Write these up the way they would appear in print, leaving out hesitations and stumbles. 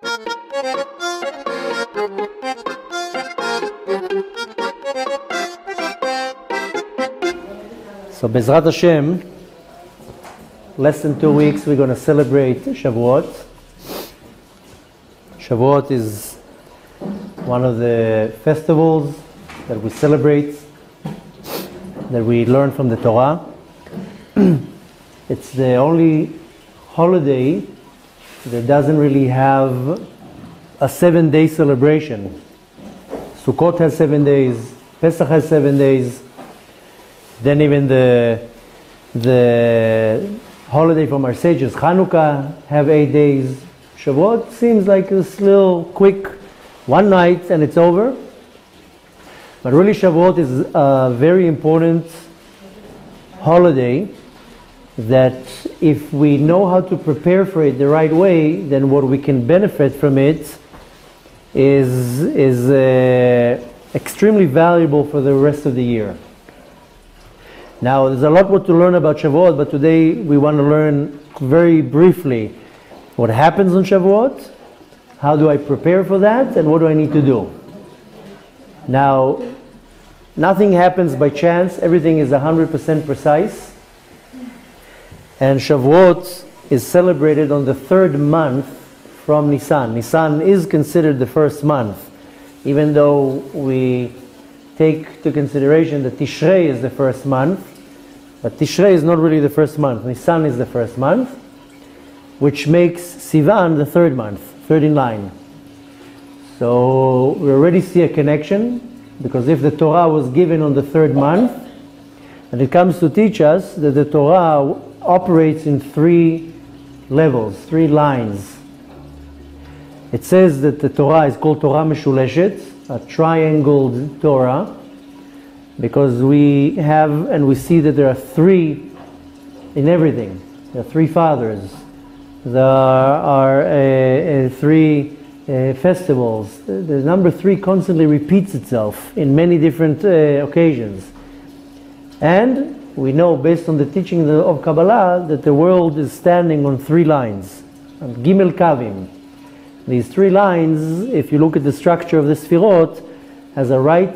So Bezrat Hashem, less than 2 weeks we're going to celebrate Shavuot. Shavuot is one of the festivals that we celebrate, that we learn from the Torah. It's the only holiday that doesn't really have a 7-day celebration. Sukkot has 7 days, Pesach has 7 days, then even the holiday from our sages, Chanukah, have 8 days. Shavuot seems like this little quick one night and it's over. But really Shavuot is a very important holiday that if we know how to prepare for it the right way, then what we can benefit from it is extremely valuable for the rest of the year. Now, there's a lot more to learn about Shavuot, but today we want to learn very briefly what happens on Shavuot, how do I prepare for that, and what do I need to do. Now, nothing happens by chance, everything is 100% precise, and Shavuot is celebrated on the 3rd month from Nisan. Nisan is considered the first month, even though we take to consideration that Tishrei is the first month. But Tishrei is not really the first month. Nisan is the first month, which makes Sivan the 3rd month, 3rd in line. So we already see a connection, because if the Torah was given on the 3rd month, and it comes to teach us that the Torah operates in 3 levels, 3 lines. It says that the Torah is called Torah Meshuleshet, a triangled Torah, because we have and we see that there are 3 in everything. There are 3 fathers. There are 3 festivals. The number 3 constantly repeats itself in many different occasions. And we know, based on the teaching of Kabbalah, that the world is standing on 3 lines, on Gimel Kavim. These 3 lines, if you look at the structure of the Sfirot, has a right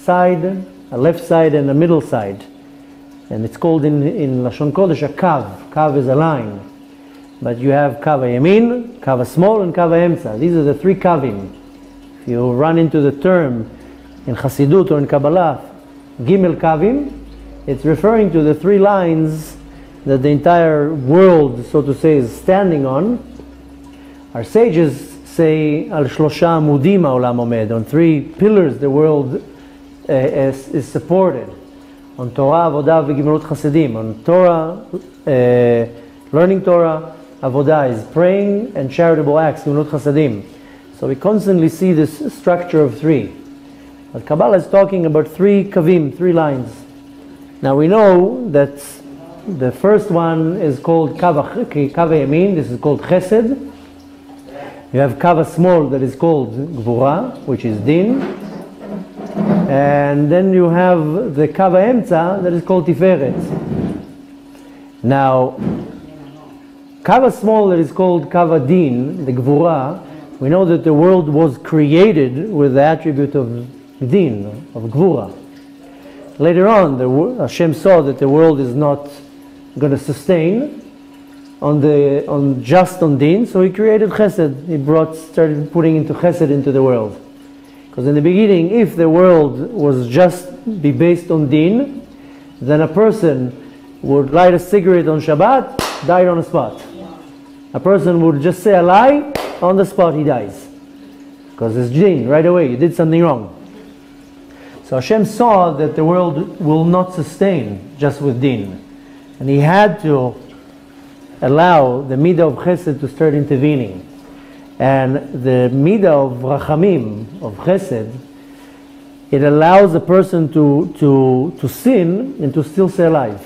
side, a left side, and a middle side. And it's called in Lashon Kodesh a kav. Kav is a line. But you have kav yamin, kav small, and kav emtza. These are the 3 kavim. If you run into the term in Chassidut or in Kabbalah, Gimel Kavim, it's referring to the 3 lines that the entire world, so to say, is standing on. Our sages say, Al Shlosha Amudim ha'olam omed, on 3 pillars the world is supported. On Torah, Avodah, v'Gimilut Chasedim. On Torah, learning Torah, Avodah is praying, and charitable acts, Gimilut Chasedim. So we constantly see this structure of 3. But Kabbalah is talking about 3 kavim, 3 lines. Now we know that the first one is called Kav Yamin, this is called Chesed. You have Kav small that is called Gvura, which is Din. And then you have the Kav Emtza that is called Tiferet. Now, Kav small that is called Kav Din, the Gvura, we know that the world was created with the attribute of Din, of Gvura. Later on, Hashem saw that the world is not going to sustain on Din, so He created Chesed. He started putting into Chesed into the world. Because in the beginning, if the world was just be based on Din, then a person would light a cigarette on Shabbat, died on the spot. A person would just say a lie, on the spot he dies. Because it's Din, right away, you did something wrong. So Hashem saw that the world will not sustain just with Din. And He had to allow the Midah of Chesed to start intervening. And the Midah of Rachamim, of Chesed, it allows a person to sin and to still stay alive.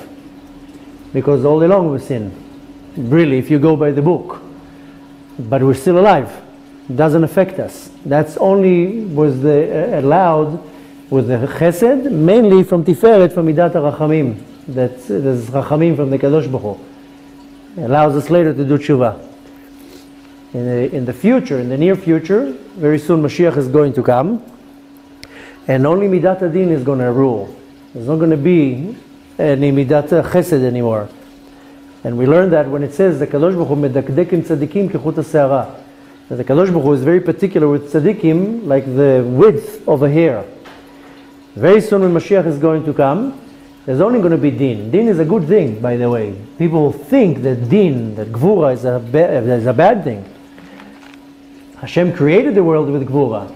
Because all day long we sin. Really, if you go by the book. But we're still alive. It doesn't affect us. That's only was allowed with the Chesed, mainly from Tiferet, from Midat HaRachamim. There's Rachamim from the Kadosh Baruch Hu. It allows us later to do tshuva. in the future, in the near future, very soon Mashiach is going to come, and only Midat Adin is going to rule. There's not going to be any Midat Chesed anymore. And we learned that when it says the Kadosh Baruch Hu medakdekim tzadikim kechut ha'se'ara, that the Kadosh Baruch Hu is very particular with tzadikim, like the width of a hair. Very soon when Mashiach is going to come, there's only going to be din. Din is a good thing, by the way. People think that din, that gvura is a bad thing. Hashem created the world with gvura.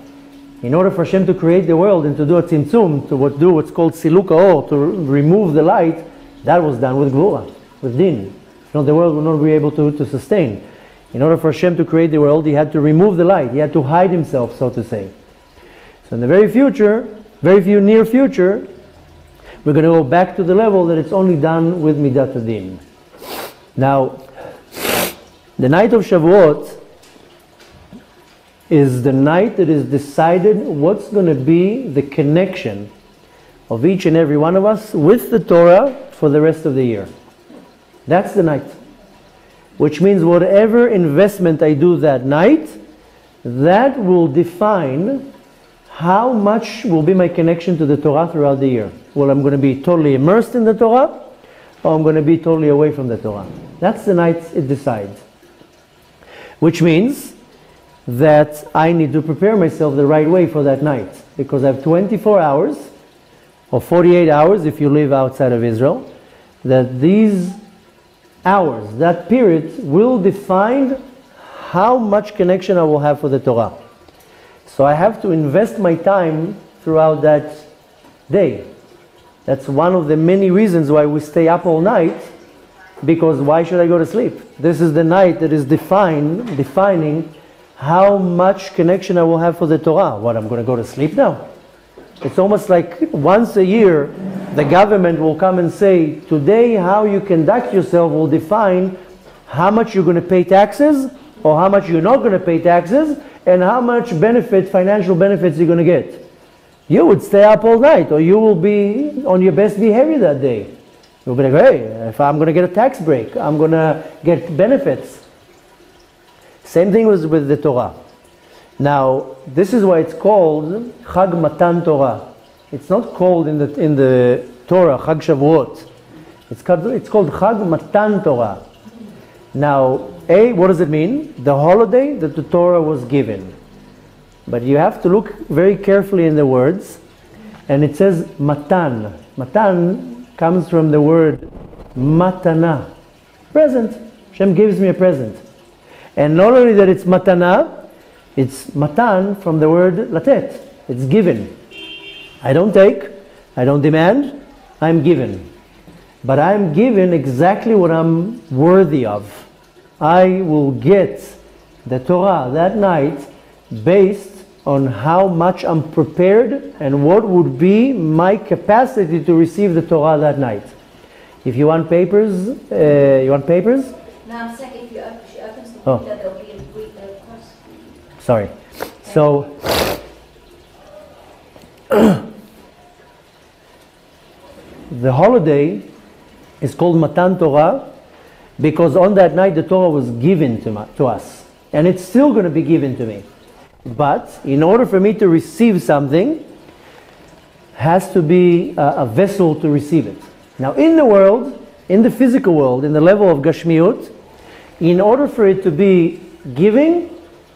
In order for Hashem to create the world and to do a tzimtzum, to do what's called siluk ha'or, to remove the light, that was done with gvura, with din. If not, the world would not be able to sustain. In order for Hashem to create the world, He had to remove the light. He had to hide Himself, so to say. So in the very near future, we're going to go back to the level that it's only done with Midat Adin. Now, the night of Shavuot is the night that is decided what's going to be the connection of each and every one of us with the Torah for the rest of the year. That's the night. Which means whatever investment I do that night, that will define how much will be my connection to the Torah throughout the year. Well, I'm going to be totally immersed in the Torah, or I'm going to be totally away from the Torah. That's the night it decides. Which means that I need to prepare myself the right way for that night. Because I have 24 hours, or 48 hours if you live outside of Israel, that these hours, that period, will define how much connection I will have for the Torah. So I have to invest my time throughout that day. That's one of the many reasons why we stay up all night, because why should I go to sleep? This is the night that is defining how much connection I will have for the Torah. What, I'm going to go to sleep now? It's almost like once a year the government will come and say, today how you conduct yourself will define how much you're going to pay taxes or how much you're not going to pay taxes and how much financial benefits you're going to get. You would stay up all night, or you will be on your best behavior that day. You'll be like, hey, if I'm going to get a tax break, I'm going to get benefits. Same thing was with the Torah. Now, this is why it's called Chag Matan Torah. It's not called in the Torah Chag Shavuot. It's called Chag Matan Torah. Now, what does it mean? The holiday that the Torah was given. But you have to look very carefully in the words, and it says Matan. Matan comes from the word Matana, present. Hashem gives me a present. And not only that it's Matana, it's Matan from the word Latet. It's given. I don't take, I don't demand, I'm given. But I'm given exactly what I'm worthy of. I will get the Torah that night based on how much I'm prepared and what would be my capacity to receive the Torah that night. If you want papers, No, I'm saying if she opens the window, there'll be a Greek course. Sorry. So, the holiday is called Matan Torah because on that night the Torah was given to us. And it's still going to be given to me. But in order for me to receive something, has to be a vessel to receive it. Now in the world, in the physical world, in the level of Gashmiut, in order for it to be giving,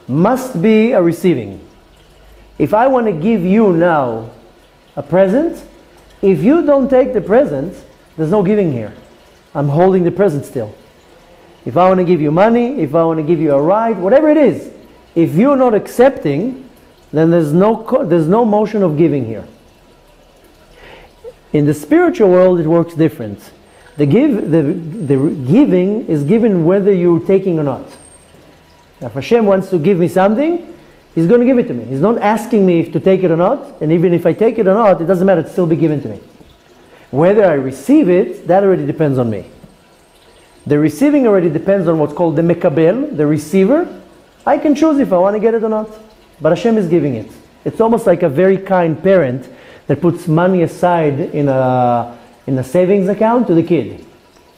must be a receiving. If I want to give you now a present, if you don't take the present, there's no giving here. I'm holding the present still. If I want to give you money, if I want to give you a ride, whatever it is, if you're not accepting, then there's no motion of giving here. In the spiritual world, it works different. The giving is given whether you're taking or not. If Hashem wants to give me something, He's going to give it to me. He's not asking me if to take it or not, and even if I take it or not, it doesn't matter, it'll still be given to me. Whether I receive it, that already depends on me. The receiving already depends on what's called the mekabel, the receiver. I can choose if I want to get it or not. But Hashem is giving it. It's almost like a very kind parent that puts money aside in a savings account to the kid.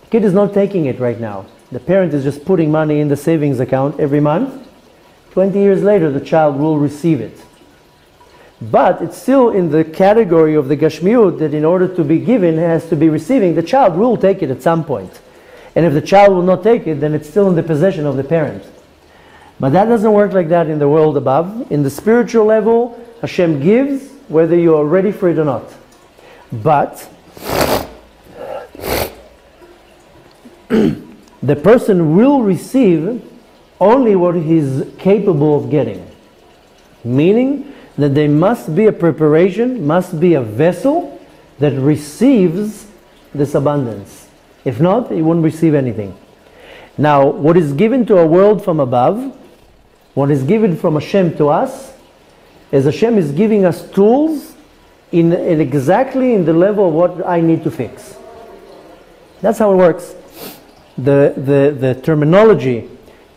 The kid is not taking it right now. The parent is just putting money in the savings account every month 20 years later, the child will receive it. But it's still in the category of the Gashmiut that in order to be given, it has to be receiving. The child will take it at some point. And if the child will not take it, then it's still in the possession of the parent. But that doesn't work like that in the world above. In the spiritual level, Hashem gives whether you are ready for it or not. But the person will receive only what he's capable of getting. Meaning that there must be a preparation, must be a vessel that receives this abundance. If not, he won't receive anything. Now, what is given to a world from above, what is given from Hashem to us, is Hashem is giving us tools in exactly in the level of what I need to fix. That's how it works. The terminology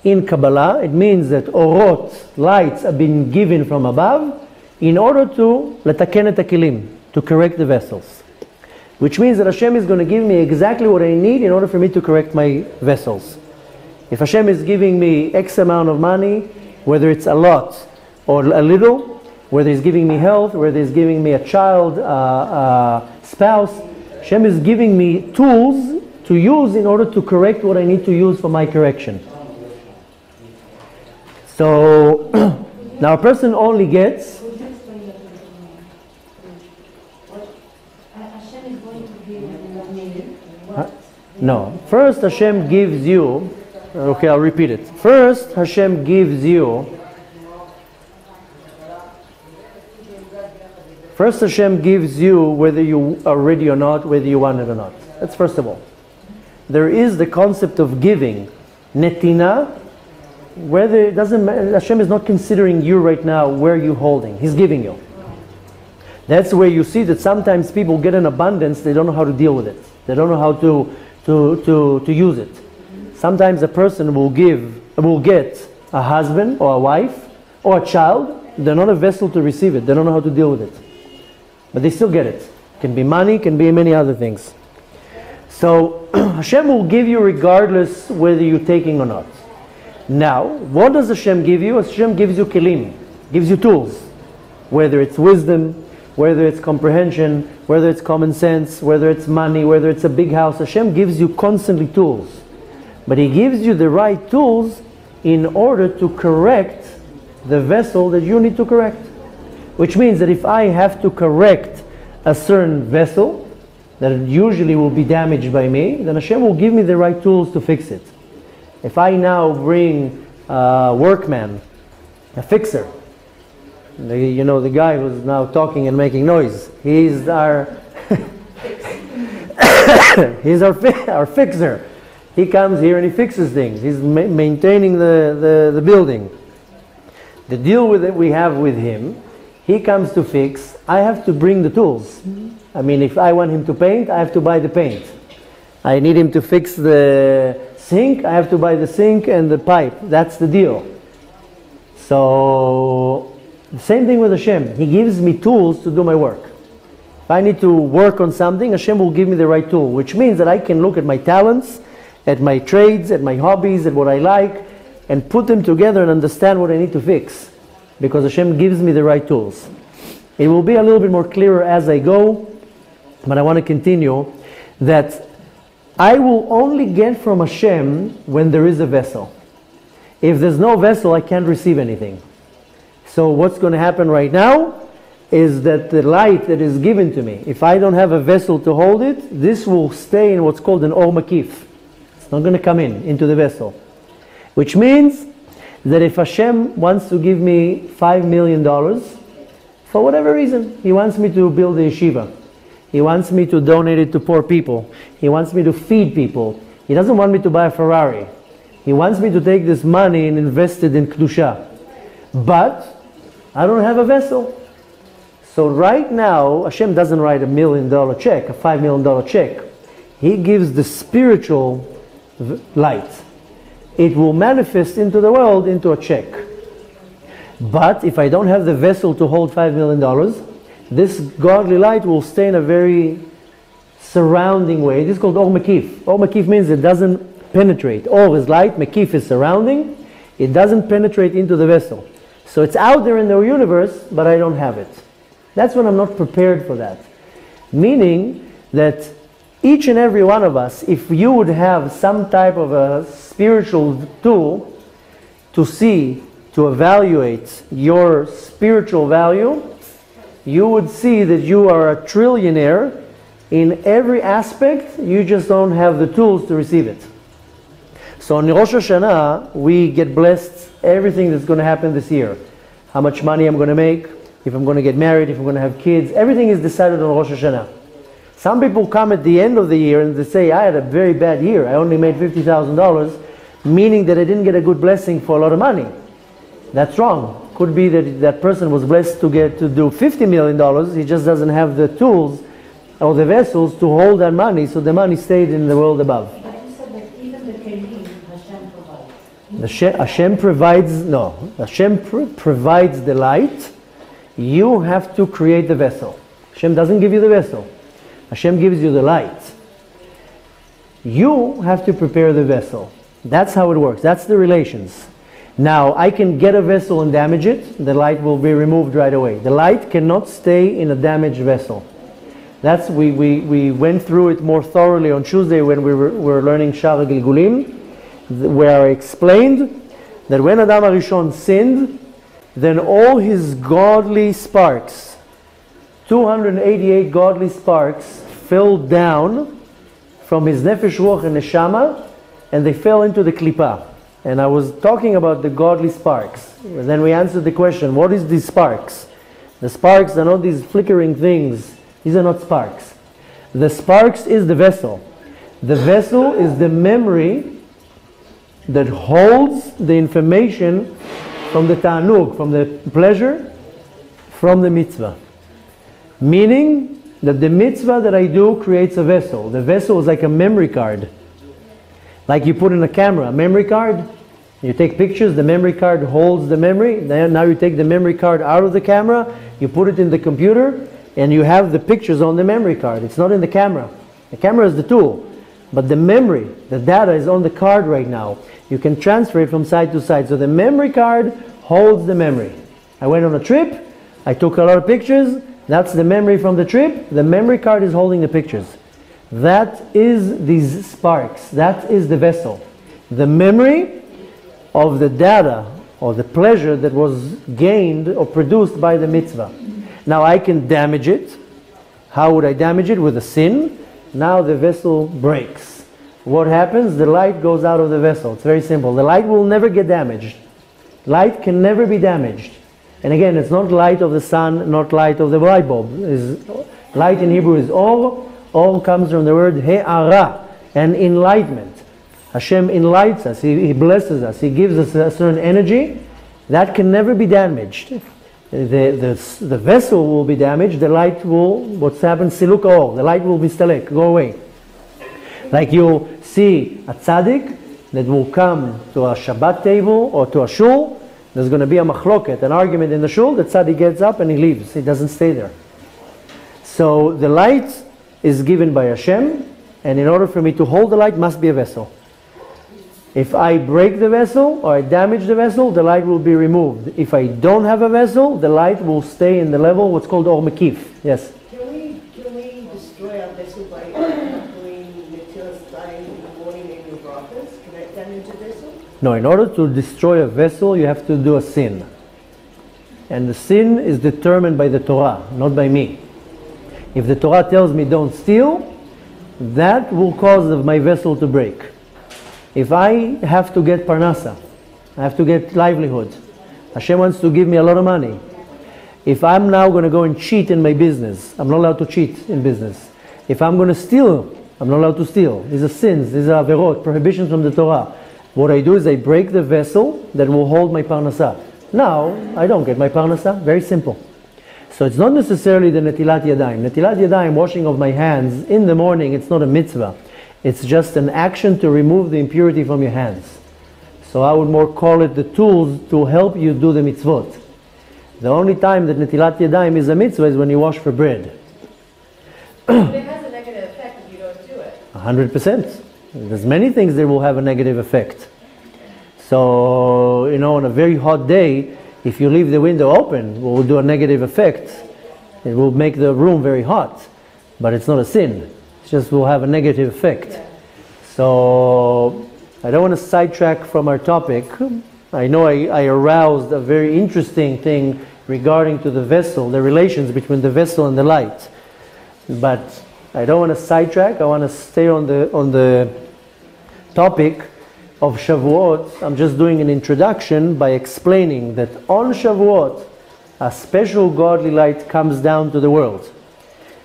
in Kabbalah, it means that orot, lights, are being given from above in order to letaken et hakelim, to correct the vessels. Which means that Hashem is going to give me exactly what I need in order for me to correct my vessels. If Hashem is giving me X amount of money, whether it's a lot or a little, whether He's giving me health, whether He's giving me a child, spouse, Hashem is giving me tools to use in order to correct what I need to use for my correction. So, now a person only gets... No. First Hashem gives you... Okay, I'll repeat it. First Hashem gives you... First Hashem gives you whether you are ready or not, whether you want it or not. That's first of all. There is the concept of giving. Netina, whether it doesn't matter, Hashem is not considering you right now where you're holding. He's giving you. That's where you see that sometimes people get an abundance, they don't know how to deal with it. They don't know how to use it. Sometimes a person will get a husband or a wife or a child, they're not a vessel to receive it. They don't know how to deal with it. But they still get it. It can be money, can be many other things. So Hashem will give you regardless whether you're taking or not. Now, what does Hashem give you? Hashem gives you kelim, gives you tools. Whether it's wisdom, whether it's comprehension, whether it's common sense, whether it's money, whether it's a big house. Hashem gives you constantly tools. But He gives you the right tools in order to correct the vessel that you need to correct. Which means that if I have to correct a certain vessel that usually will be damaged by me, then Hashem will give me the right tools to fix it. If I now bring a workman, a fixer, the guy who's now talking and making noise, he's our our fixer. He comes here and he fixes things. He's maintaining the building. The deal we have with him, he comes to fix, I have to bring the tools. I mean, if I want him to paint, I have to buy the paint. I need him to fix the sink, I have to buy the sink and the pipe. That's the deal. So, the same thing with Hashem. He gives me tools to do my work. If I need to work on something, Hashem will give me the right tool, which means that I can look at my talents, at my trades, at my hobbies, at what I like, and put them together and understand what I need to fix. Because Hashem gives me the right tools. It will be a little bit more clearer as I go, but I want to continue that I will only get from Hashem when there is a vessel. If there's no vessel, I can't receive anything. So what's going to happen right now is that the light that is given to me, if I don't have a vessel to hold it, this will stay in what's called an or makif. It's not going to come into the vessel. Which means that if Hashem wants to give me $5 million, for whatever reason, He wants me to build a yeshiva, He wants me to donate it to poor people, He wants me to feed people, He doesn't want me to buy a Ferrari, He wants me to take this money and invest it in Kedusha. But I don't have a vessel. So right now, Hashem doesn't write $1 million check, a $5 million check. He gives the spiritual light. It will manifest into the world into a check. But if I don't have the vessel to hold $5 million, this godly light will stay in a very surrounding way. This is called or makif. Or makif means it doesn't penetrate. Or is light, makif is surrounding. It doesn't penetrate into the vessel. So it's out there in the universe, but I don't have it. That's when I'm not prepared for that. Meaning that each and every one of us, if you would have some type of a spiritual tool to see, to evaluate your spiritual value, you would see that you are a trillionaire in every aspect. You just don't have the tools to receive it. So on Rosh Hashanah, we get blessed everything that's going to happen this year. How much money I'm going to make, if I'm going to get married, if I'm going to have kids, everything is decided on Rosh Hashanah. Some people come at the end of the year and they say, I had a very bad year. I only made $50,000, meaning that I didn't get a good blessing for a lot of money. That's wrong. Could be that that person was blessed to do $50 million. He just doesn't have the tools or the vessels to hold that money, so the money stayed in the world above. But you said that even the kelim, Hashem provides. Hashem provides, no. Hashem provides the light. You have to create the vessel. Hashem doesn't give you the vessel. Hashem gives you the light. You have to prepare the vessel. That's how it works. That's the relations. Now, I can get a vessel and damage it. The light will be removed right away. The light cannot stay in a damaged vessel. We went through it more thoroughly on Tuesday when we were learning Shar Gilgulim, where I explained that when Adam HaRishon sinned, then all his godly sparks, 288 godly sparks, fell down from his nefesh, ruach, and neshama, and they fell into the klipa. And I was talking about the godly sparks. And then we answered the question, what is these sparks? The sparks are not these flickering things. These are not sparks. The sparks is the vessel. The vessel is the memory that holds the information from the ta'anug, from the pleasure, from the mitzvah. Meaning that the mitzvah that I do creates a vessel. The vessel is like a memory card. Like you put in a camera, a memory card. You take pictures, the memory card holds the memory. Then now you take the memory card out of the camera, you put it in the computer, and you have the pictures on the memory card. It's not in the camera. The camera is the tool. But the memory, the data is on the card right now. You can transfer it from side to side. So the memory card holds the memory. I went on a trip, I took a lot of pictures, that's the memory from the trip. The memory card is holding the pictures. That is these sparks. That is the vessel. The memory of the data or the pleasure that was gained or produced by the mitzvah. Now I can damage it. How would I damage it? With a sin. Now the vessel breaks. What happens? The light goes out of the vessel. It's very simple. The light will never get damaged. Light can never be damaged. And again, it's not light of the sun, not light of the light bulb. Light in Hebrew is or. Or comes from the word he'ara, and enlightenment. Hashem enlightens us, He blesses us, He gives us a certain energy that can never be damaged. The vessel will be damaged, the light will, what's happened, siluk or, the light will be stalek, go away. Like you see a tzaddik that will come to a Shabbat table or to a shul, there's going to be a machloket, an argument in the shul, the tzaddik gets up and he leaves, he doesn't stay there. So the light is given by Hashem, and in order for me to hold the light, must be a vessel. If I break the vessel or I damage the vessel, the light will be removed. If I don't have a vessel, the light will stay in the level, what's called or mekif. Yes? Can we destroy our vessel by doing Netilas Yadayim in the morning in your brachas? Connect them into vessel? No, in order to destroy a vessel, you have to do a sin. And the sin is determined by the Torah, not by me. If the Torah tells me don't steal, that will cause my vessel to break. If I have to get parnasa, I have to get livelihood, Hashem wants to give me a lot of money. If I'm now going to go and cheat in my business, I'm not allowed to cheat in business. If I'm going to steal, I'm not allowed to steal. These are sins, these are averot, prohibitions from the Torah. What I do is I break the vessel that will hold my parnasa. Now, I don't get my parnasa, very simple. So it's not necessarily the Netilat Yadayim. Netilat Yadayim, washing of my hands in the morning, it's not a mitzvah. It's just an action to remove the impurity from your hands. So I would more call it the tools to help you do the mitzvot. The only time that Netilat Yadayim is a mitzvah is when you wash for bread. But it has a negative effect if you don't do it. 100%. There's many things that will have a negative effect. So, on a very hot day, if you leave the window open, it will do a negative effect. It will make the room very hot, but it's not a sin. It just will have a negative effect. So, I don't want to sidetrack from our topic. I know I aroused a very interesting thing regarding to the vessel, the relations between the vessel and the light. But I don't want to sidetrack. I want to stay on the topic of Shavuot. I'm just doing an introduction by explaining that on Shavuot, a special godly light comes down to the world.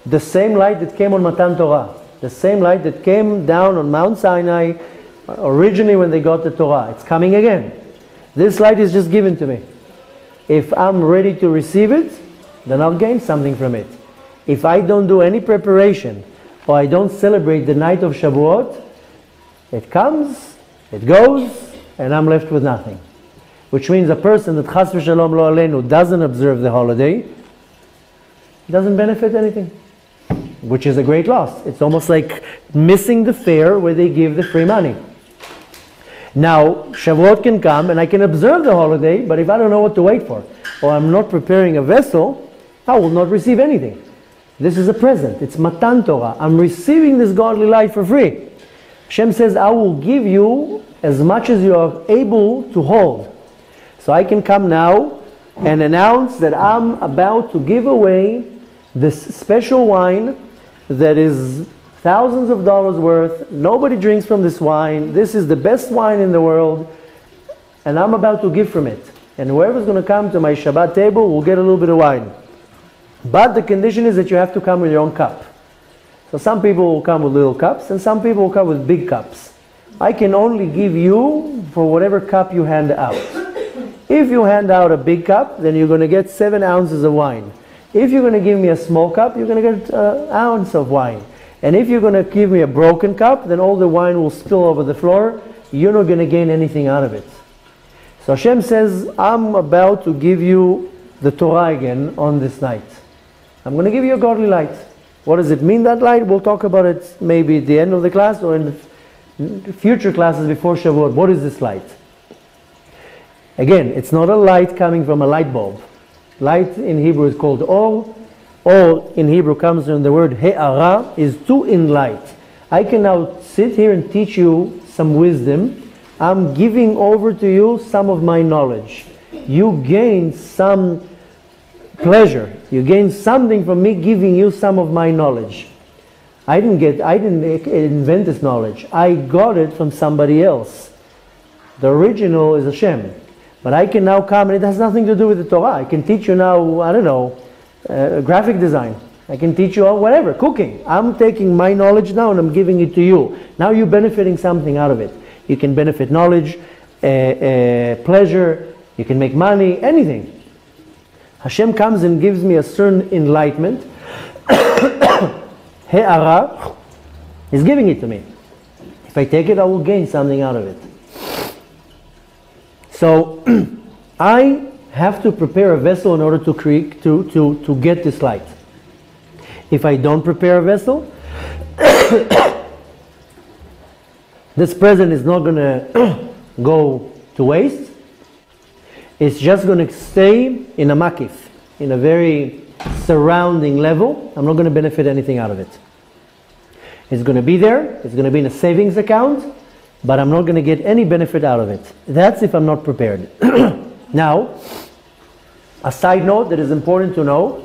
The same light that came on Matan Torah. The same light that came down on Mount Sinai originally when they got the Torah. It's coming again. This light is just given to me. If I'm ready to receive it, then I'll gain something from it. If I don't do any preparation, or I don't celebrate the night of Shavuot, it comes, it goes, and I'm left with nothing. Which means a person that chas v'shalom lo aleinu doesn't observe the holiday, doesn't benefit anything. Which is a great loss. It's almost like missing the fair where they give the free money. Now, Shavuot can come and I can observe the holiday, but if I don't know what to wait for, or I'm not preparing a vessel, I will not receive anything. This is a present. It's Matan Torah. I'm receiving this godly light for free. Hashem says, I will give you as much as you are able to hold. So I can come now and announce that I'm about to give away this special wine that is thousands of dollars worth. Nobody drinks from this wine. This is the best wine in the world. And I'm about to give from it. And whoever's going to come to my Shabbat table will get a little bit of wine. But the condition is that you have to come with your own cup. So some people will come with little cups and some people will come with big cups. I can only give you for whatever cup you hand out. If you hand out a big cup, then you're going to get 7 ounces of wine. If you're going to give me a small cup, you're going to get an ounce of wine. And if you're going to give me a broken cup, then all the wine will spill over the floor. You're not going to gain anything out of it. So Hashem says, I'm about to give you the Torah again on this night. I'm going to give you a godly light. What does it mean, that light? We'll talk about it maybe at the end of the class or in the future classes before Shavuot. What is this light? Again, it's not a light coming from a light bulb. Light in Hebrew is called or. Or in Hebrew comes from the word he'ara, is to in light. I can now sit here and teach you some wisdom. I'm giving over to you some of my knowledge. You gain some pleasure. You gain something from me giving you some of my knowledge. I didn't invent this knowledge. I got it from somebody else. The original is Hashem. But I can now come, and it has nothing to do with the Torah. I can teach you now, I don't know, graphic design. I can teach you whatever, cooking. I'm taking my knowledge now and I'm giving it to you. Now you're benefiting something out of it. You can benefit knowledge, pleasure, you can make money, anything. Hashem comes and gives me a certain enlightenment. He'ara is giving it to me. If I take it, I will gain something out of it. So I have to prepare a vessel in order to get this light. If I don't prepare a vessel, this present is not going to go to waste. It's just going to stay in a makif, in a very surrounding level. I'm not going to benefit anything out of it. It's going to be there. It's going to be in a savings account, but I'm not going to get any benefit out of it. That's if I'm not prepared. Now, a side note that is important to know,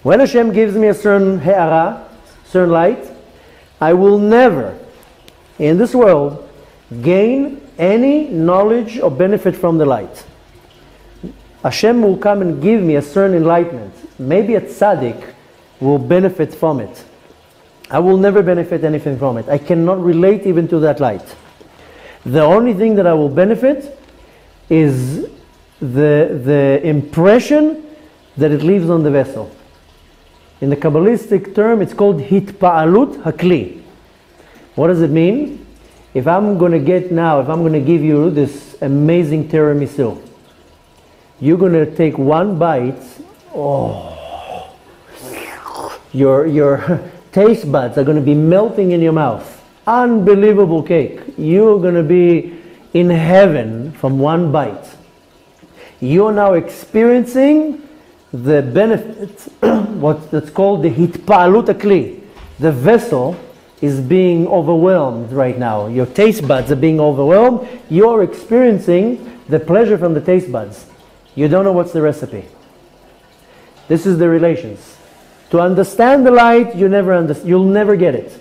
when Hashem gives me a certain he'ara, certain light, I will never, in this world, gain any knowledge or benefit from the light. Hashem will come and give me a certain enlightenment. Maybe a tzaddik will benefit from it. I will never benefit anything from it. I cannot relate even to that light. The only thing that I will benefit is the impression that it leaves on the vessel. In the Kabbalistic term, it's called hitpa'alut hakli. What does it mean? If I'm going to give you this amazing tiramisu, you're going to take one bite, your taste buds are going to be melting in your mouth. Unbelievable cake. You're going to be in heaven from one bite. You're now experiencing the benefits, what's called the hitpa'alut hakli. The vessel is being overwhelmed right now. Your taste buds are being overwhelmed. You're experiencing the pleasure from the taste buds. You don't know what's the recipe. This is the relations. To understand the light, you'll never get it.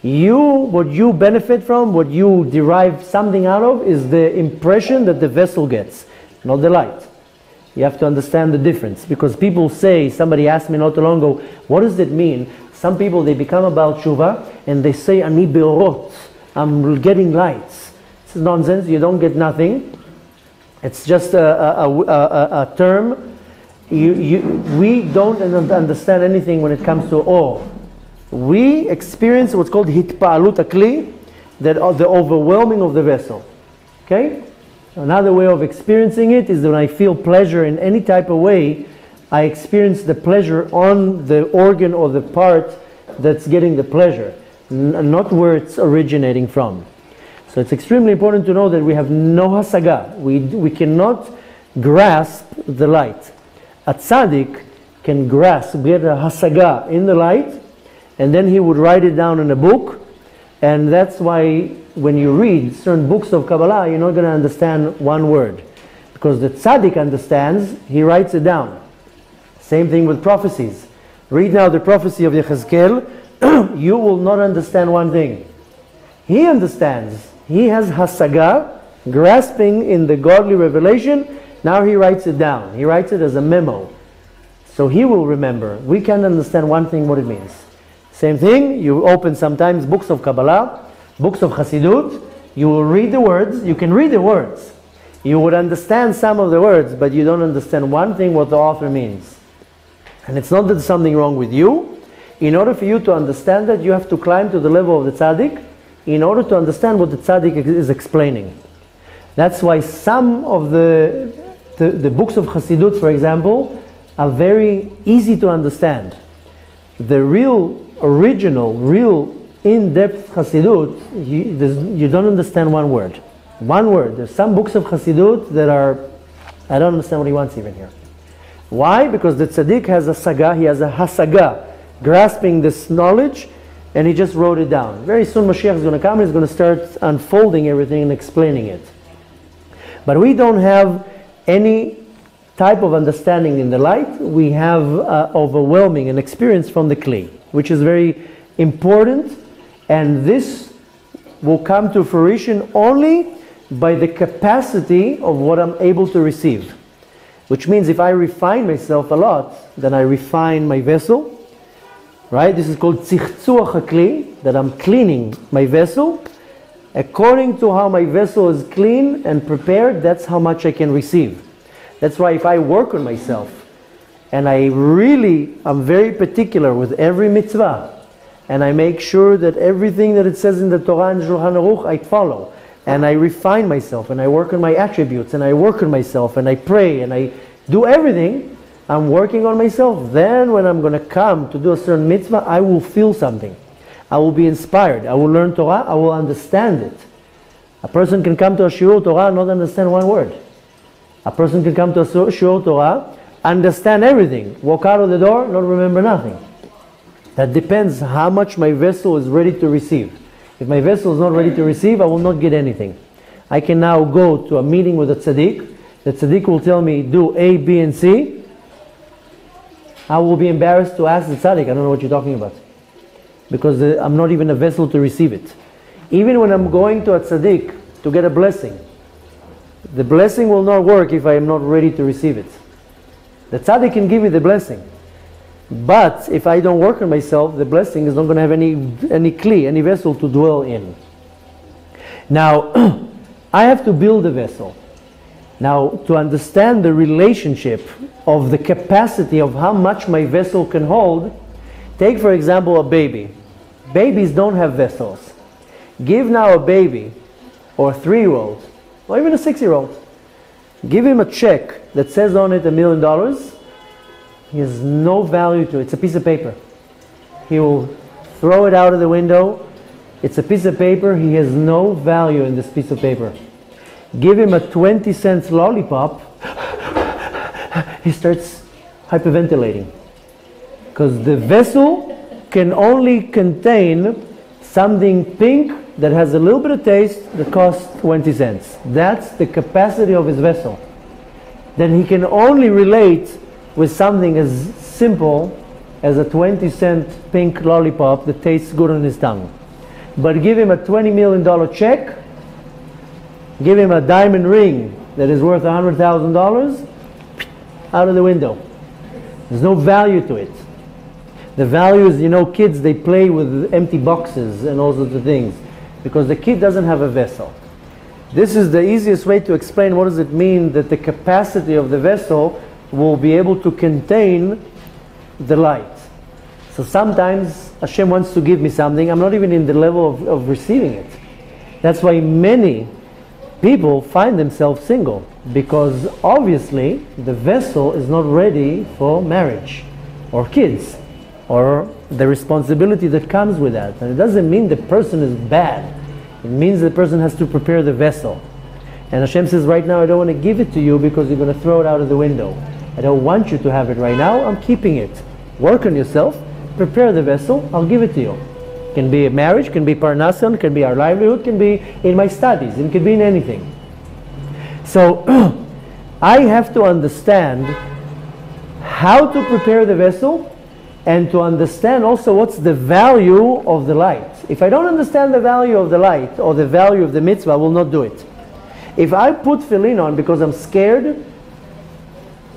What you benefit from, what you derive something out of, is the impression that the vessel gets, not the light. You have to understand the difference. Because people say, somebody asked me not too long ago, what does it mean? Some people, they become about tshuva, and they say, Ani beorot, I'm getting lights. This is nonsense, you don't get nothing. It's just a term. We don't understand anything when it comes to awe. We experience what's called hitpa'alut hakli, that the overwhelming of the vessel. Okay? Another way of experiencing it is that when I feel pleasure in any type of way, I experience the pleasure on the organ or the part that's getting the pleasure, not where it's originating from. So it's extremely important to know that we have no hasaga. We cannot grasp the light. A tzaddik can get a hasaga in the light, and then he would write it down in a book. And that's why when you read certain books of Kabbalah, you're not going to understand one word. Because the tzaddik understands, he writes it down. Same thing with prophecies. Read now the prophecy of Yechezkel, you will not understand one thing. He understands. He has hasaga, grasping in the godly revelation. Now he writes it down. He writes it as a memo. So he will remember. We can't understand one thing what it means. Same thing, you open sometimes books of Kabbalah, books of Chassidut, you will read the words, you can read the words. You would understand some of the words, but you don't understand one thing what the author means. And it's not that there's something wrong with you. In order for you to understand that, you have to climb to the level of the tzaddik in order to understand what the tzaddik is explaining. That's why some of the books of Chassidut, for example, are very easy to understand. The real in-depth Chassidut, you don't understand one word. One word. There's some books of Chassidut that are, I don't understand what he wants even here. Why? Because the tzaddik has a saga, he has a hasaga, grasping this knowledge, and he just wrote it down. Very soon Mashiach is going to come and he's going to start unfolding everything and explaining it. But we don't have any type of understanding in the light. We have overwhelming an experience from the kli, which is very important, and this will come to fruition only by the capacity of what I'm able to receive. Which means if I refine myself a lot, then I refine my vessel. Right? This is called tzictzuach hakli, that I'm cleaning my vessel. According to how my vessel is clean and prepared, that's how much I can receive. That's why if I work on myself, and I'm very particular with every mitzvah, and I make sure that everything that it says in the Torah and Shulchan Aruch I follow, and I refine myself, and I work on my attributes, and I work on myself, and I pray, and I do everything, I'm working on myself. Then when I'm going to come to do a certain mitzvah, I will feel something. I will be inspired. I will learn Torah. I will understand it. A person can come to a shiur Torah and not understand one word. A person can come to a shiur Torah, understand everything, walk out of the door, not remember nothing. That depends how much my vessel is ready to receive. If my vessel is not ready to receive, I will not get anything. I can now go to a meeting with a tzaddik. The tzaddik will tell me, do A, B, and C. I will be embarrassed to ask the tzaddik, I don't know what you're talking about. Because I'm not even a vessel to receive it. Even when I'm going to a tzaddik to get a blessing, the blessing will not work if I am not ready to receive it. The tzaddik can give me the blessing. But if I don't work on myself, the blessing is not going to have any kli, any vessel to dwell in. Now, I have to build a vessel. Now, to understand the relationship of the capacity of how much my vessel can hold, take for example a baby. Babies don't have vessels. Give now a baby, or a 3-year-old, or even a 6-year-old, give him a check that says on it $1 million, he has no value to it. It's a piece of paper. He will throw it out of the window. It's a piece of paper. He has no value in this piece of paper. Give him a 20-cent lollipop, he starts hyperventilating. Because the vessel can only contain something pink that has a little bit of taste that costs 20 cents. That's the capacity of his vessel. Then he can only relate with something as simple as a 20-cent pink lollipop that tastes good on his tongue. But give him a $20 million check, give him a diamond ring that is worth $100,000, out of the window. There's no value to it. The value is, kids, they play with empty boxes and all sorts of things because the kid doesn't have a vessel. This is the easiest way to explain what does it mean that the capacity of the vessel will be able to contain the light. So sometimes Hashem wants to give me something, I'm not even in the level of receiving it. That's why many people find themselves single, because obviously the vessel is not ready for marriage or kids or the responsibility that comes with that. And it doesn't mean the person is bad. It means the person has to prepare the vessel. And Hashem says, right now I don't want to give it to you because you're going to throw it out of the window. I don't want you to have it right now, I'm keeping it. Work on yourself, prepare the vessel, I'll give it to you. It can be a marriage, can be parnasan, can be our livelihood, can be in my studies, it can be in anything. So I have to understand how to prepare the vessel and to understand also what's the value of the light. If I don't understand the value of the light or the value of the mitzvah, I will not do it. If I put tefillin on because I'm scared,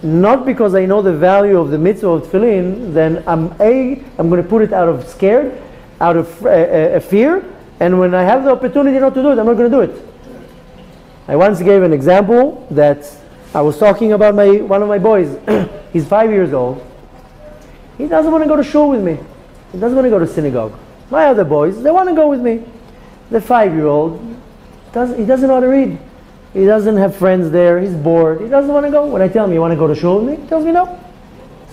not because I know the value of the mitzvah of tefillin, then I'm going to put it out of scared, out of fear, and when I have the opportunity not to do it, I'm not going to do it. I once gave an example that I was talking about one of my boys. He's 5 years old. He doesn't want to go to shul with me. He doesn't want to go to synagogue. My other boys, they want to go with me. The 5-year-old, he doesn't know how to read. He doesn't have friends there. He's bored. He doesn't want to go. When I tell him, you want to go to shul with me? He tells me no.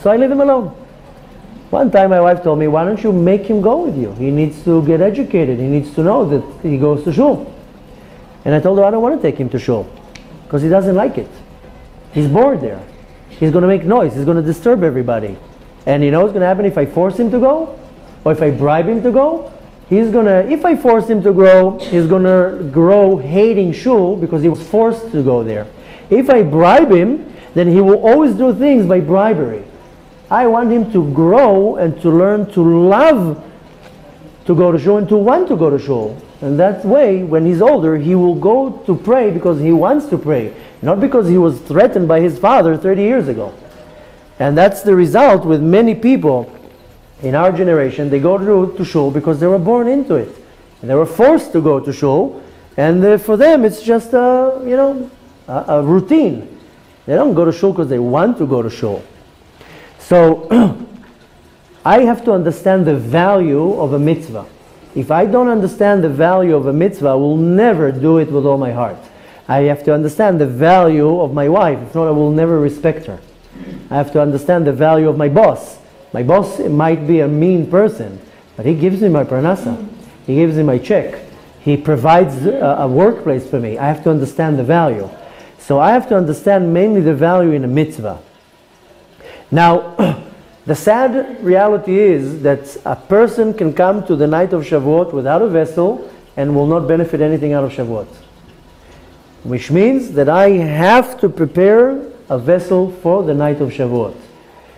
So I leave him alone. One time my wife told me, why don't you make him go with you? He needs to get educated. He needs to know that he goes to shul. And I told her, I don't want to take him to shul because he doesn't like it. He's bored there. He's going to make noise. He's going to disturb everybody. And you know what's going to happen if I force him to go? Or if I bribe him to go? If I force him to grow, he's going to grow hating shul because he was forced to go there. If I bribe him, then he will always do things by bribery. I want him to grow and to learn to love to go to shul and to want to go to shul. And that way, when he's older, he will go to pray because he wants to pray, not because he was threatened by his father 30 years ago. And that's the result with many people in our generation. They go to shul because they were born into it. And they were forced to go to shul. And for them, it's just a routine. They don't go to shul because they want to go to shul. So, I have to understand the value of a mitzvah. If I don't understand the value of a mitzvah, I will never do it with all my heart. I have to understand the value of my wife. If not, I will never respect her. I have to understand the value of my boss. My boss might be a mean person, but he gives me my parnasa. He gives me my check. He provides a workplace for me. I have to understand the value. So I have to understand mainly the value in a mitzvah. Now, the sad reality is that a person can come to the night of Shavuot without a vessel and will not benefit anything out of Shavuot. Which means that I have to prepare a vessel for the night of Shavuot.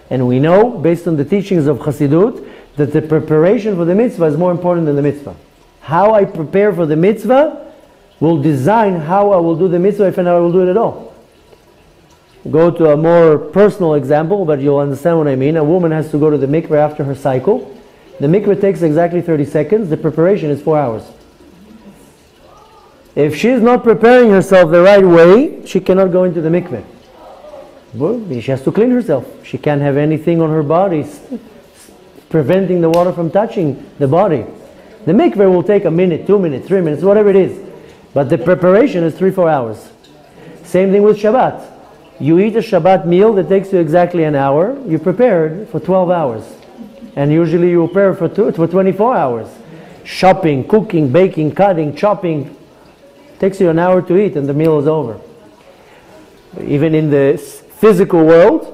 And we know, based on the teachings of Chassidut, that the preparation for the mitzvah is more important than the mitzvah. How I prepare for the mitzvah will design how I will do the mitzvah, if and how I will do it at all. Go to a more personal example, but you'll understand what I mean. A woman has to go to the mikveh after her cycle. The mikveh takes exactly 30 seconds. The preparation is 4 hours. If she's not preparing herself the right way, she cannot go into the mikveh. Well, she has to clean herself. She can't have anything on her body preventing the water from touching the body. The mikveh will take a minute, 2 minutes, 3 minutes, whatever it is. But the preparation is 3-4 hours. Same thing with Shabbat. You eat a Shabbat meal that takes you exactly an hour. You prepared for 12 hours. And usually you prepare for 24 hours. Shopping, cooking, baking, cutting, chopping. It takes you an hour to eat and the meal is over. Even in the physical world,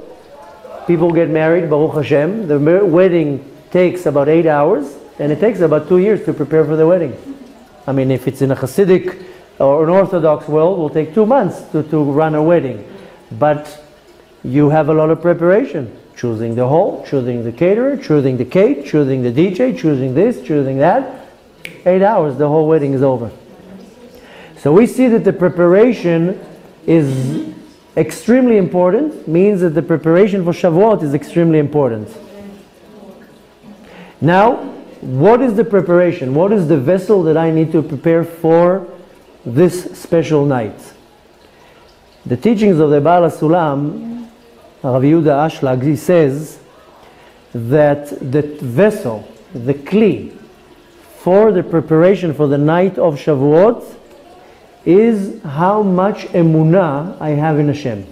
people get married, Baruch Hashem. The wedding takes about 8 hours, and it takes about 2 years to prepare for the wedding. I mean, if it's in a Hasidic or an Orthodox world, it will take 2 months to run a wedding. But you have a lot of preparation. Choosing the hall, choosing the caterer, choosing the cake, choosing the DJ, choosing this, choosing that. 8 hours, the whole wedding is over. So we see that the preparation is extremely important, means that the preparation for Shavuot is extremely important. Now, what is the preparation? What is the vessel that I need to prepare for this special night? The teachings of the Baal HaSulam, Rabbi Yehuda Ashlag, he says that the vessel, the kli, for the preparation for the night of Shavuot is how much emunah I have in Hashem.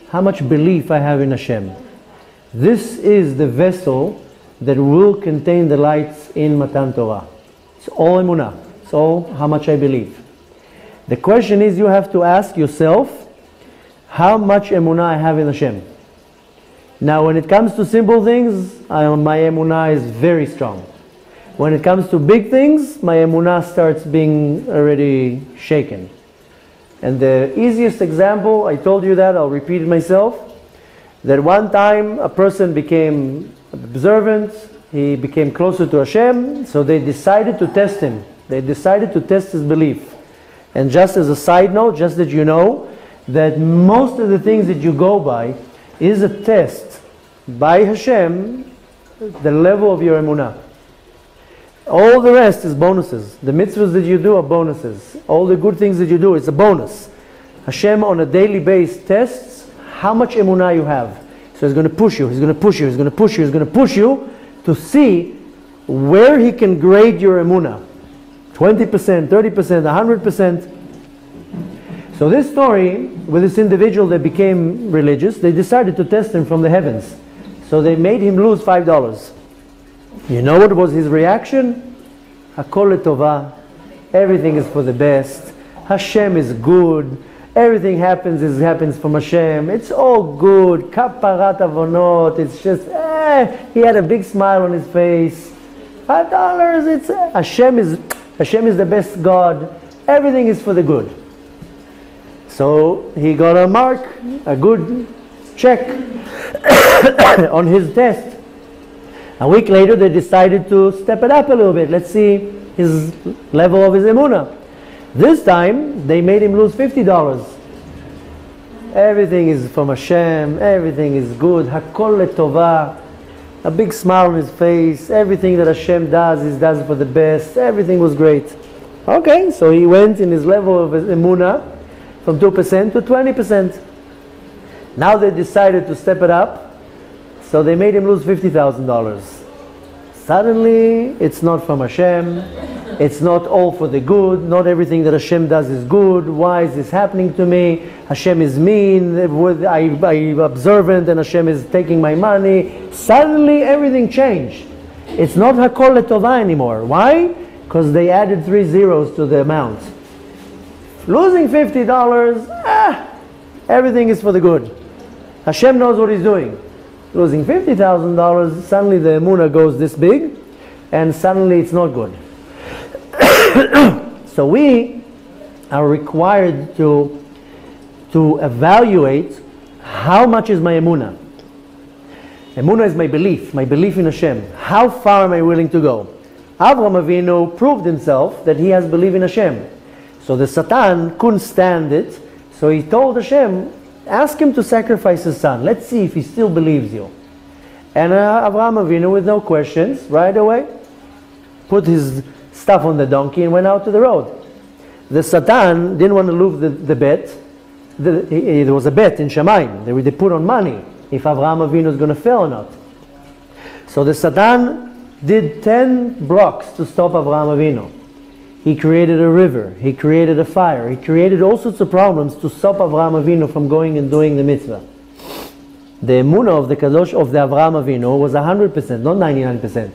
How much belief I have in Hashem. This is the vessel that will contain the lights in Matan Torah. It's all emunah. It's all how much I believe. The question is, you have to ask yourself, how much emunah I have in Hashem. Now when it comes to simple things, my emunah is very strong. When it comes to big things, my emunah starts being already shaken. And the easiest example, I told you that, I'll repeat it myself, that one time a person became observant, he became closer to Hashem, so they decided to test him. They decided to test his belief. And just as a side note, just that you know, that most of the things that you go by is a test by Hashem, the level of your emunah. All the rest is bonuses. The mitzvahs that you do are bonuses. All the good things that you do is a bonus. Hashem on a daily basis tests how much emunah you have. So He's going to push you, He's going to push you, He's going to push you, He's going to push you to see where He can grade your emunah. 20%, 30%, 100%. So this story with this individual that became religious, they decided to test him from the heavens. So they made him lose $5. You know what was his reaction? Hakol letovah. Everything is for the best. Hashem is good. Everything happens from Hashem. It's all good. Kaparat avonot. It's just, he had a big smile on his face. $5. It's Hashem is the best God. Everything is for the good. So he got a mark, a good check on his test. A week later, they decided to step it up a little bit. Let's see his level of his emunah. This time, they made him lose $50. Everything is from Hashem. Everything is good. Hakol letovah. A big smile on his face. Everything that Hashem does, He does for the best. Everything was great. Okay, so he went in his level of his emunah from 2% to 20%. Now they decided to step it up. So they made him lose $50,000. Suddenly, it's not from Hashem. It's not all for the good. Not everything that Hashem does is good. Why is this happening to me? Hashem is mean. I'm observant and Hashem is taking my money. Suddenly, everything changed. It's not Hakol letovah anymore. Why? Because they added 3 zeros to the amount. Losing $50, everything is for the good. Hashem knows what He's doing. Losing $50,000, suddenly the emunah goes this big, and suddenly it's not good. So we are required to evaluate how much is my emunah. Emunah is my belief in Hashem. How far am I willing to go? Avraham Avinu proved himself that he has belief in Hashem. So the Satan couldn't stand it, so he told Hashem, ask him to sacrifice his son. Let's see if he still believes you. And Avraham Avinu, with no questions, right away, put his stuff on the donkey and went out to the road. The Satan didn't want to lose the bet. There was a bet in Shamayim. They put on money if Avraham Avinu is going to fail or not. So the Satan did 10 blocks to stop Avraham Avinu. He created a river. He created a fire. He created all sorts of problems to stop Avraham Avinu from going and doing the mitzvah. The emunah of the Kadosh of the Avraham Avinu was 100%, not 99%.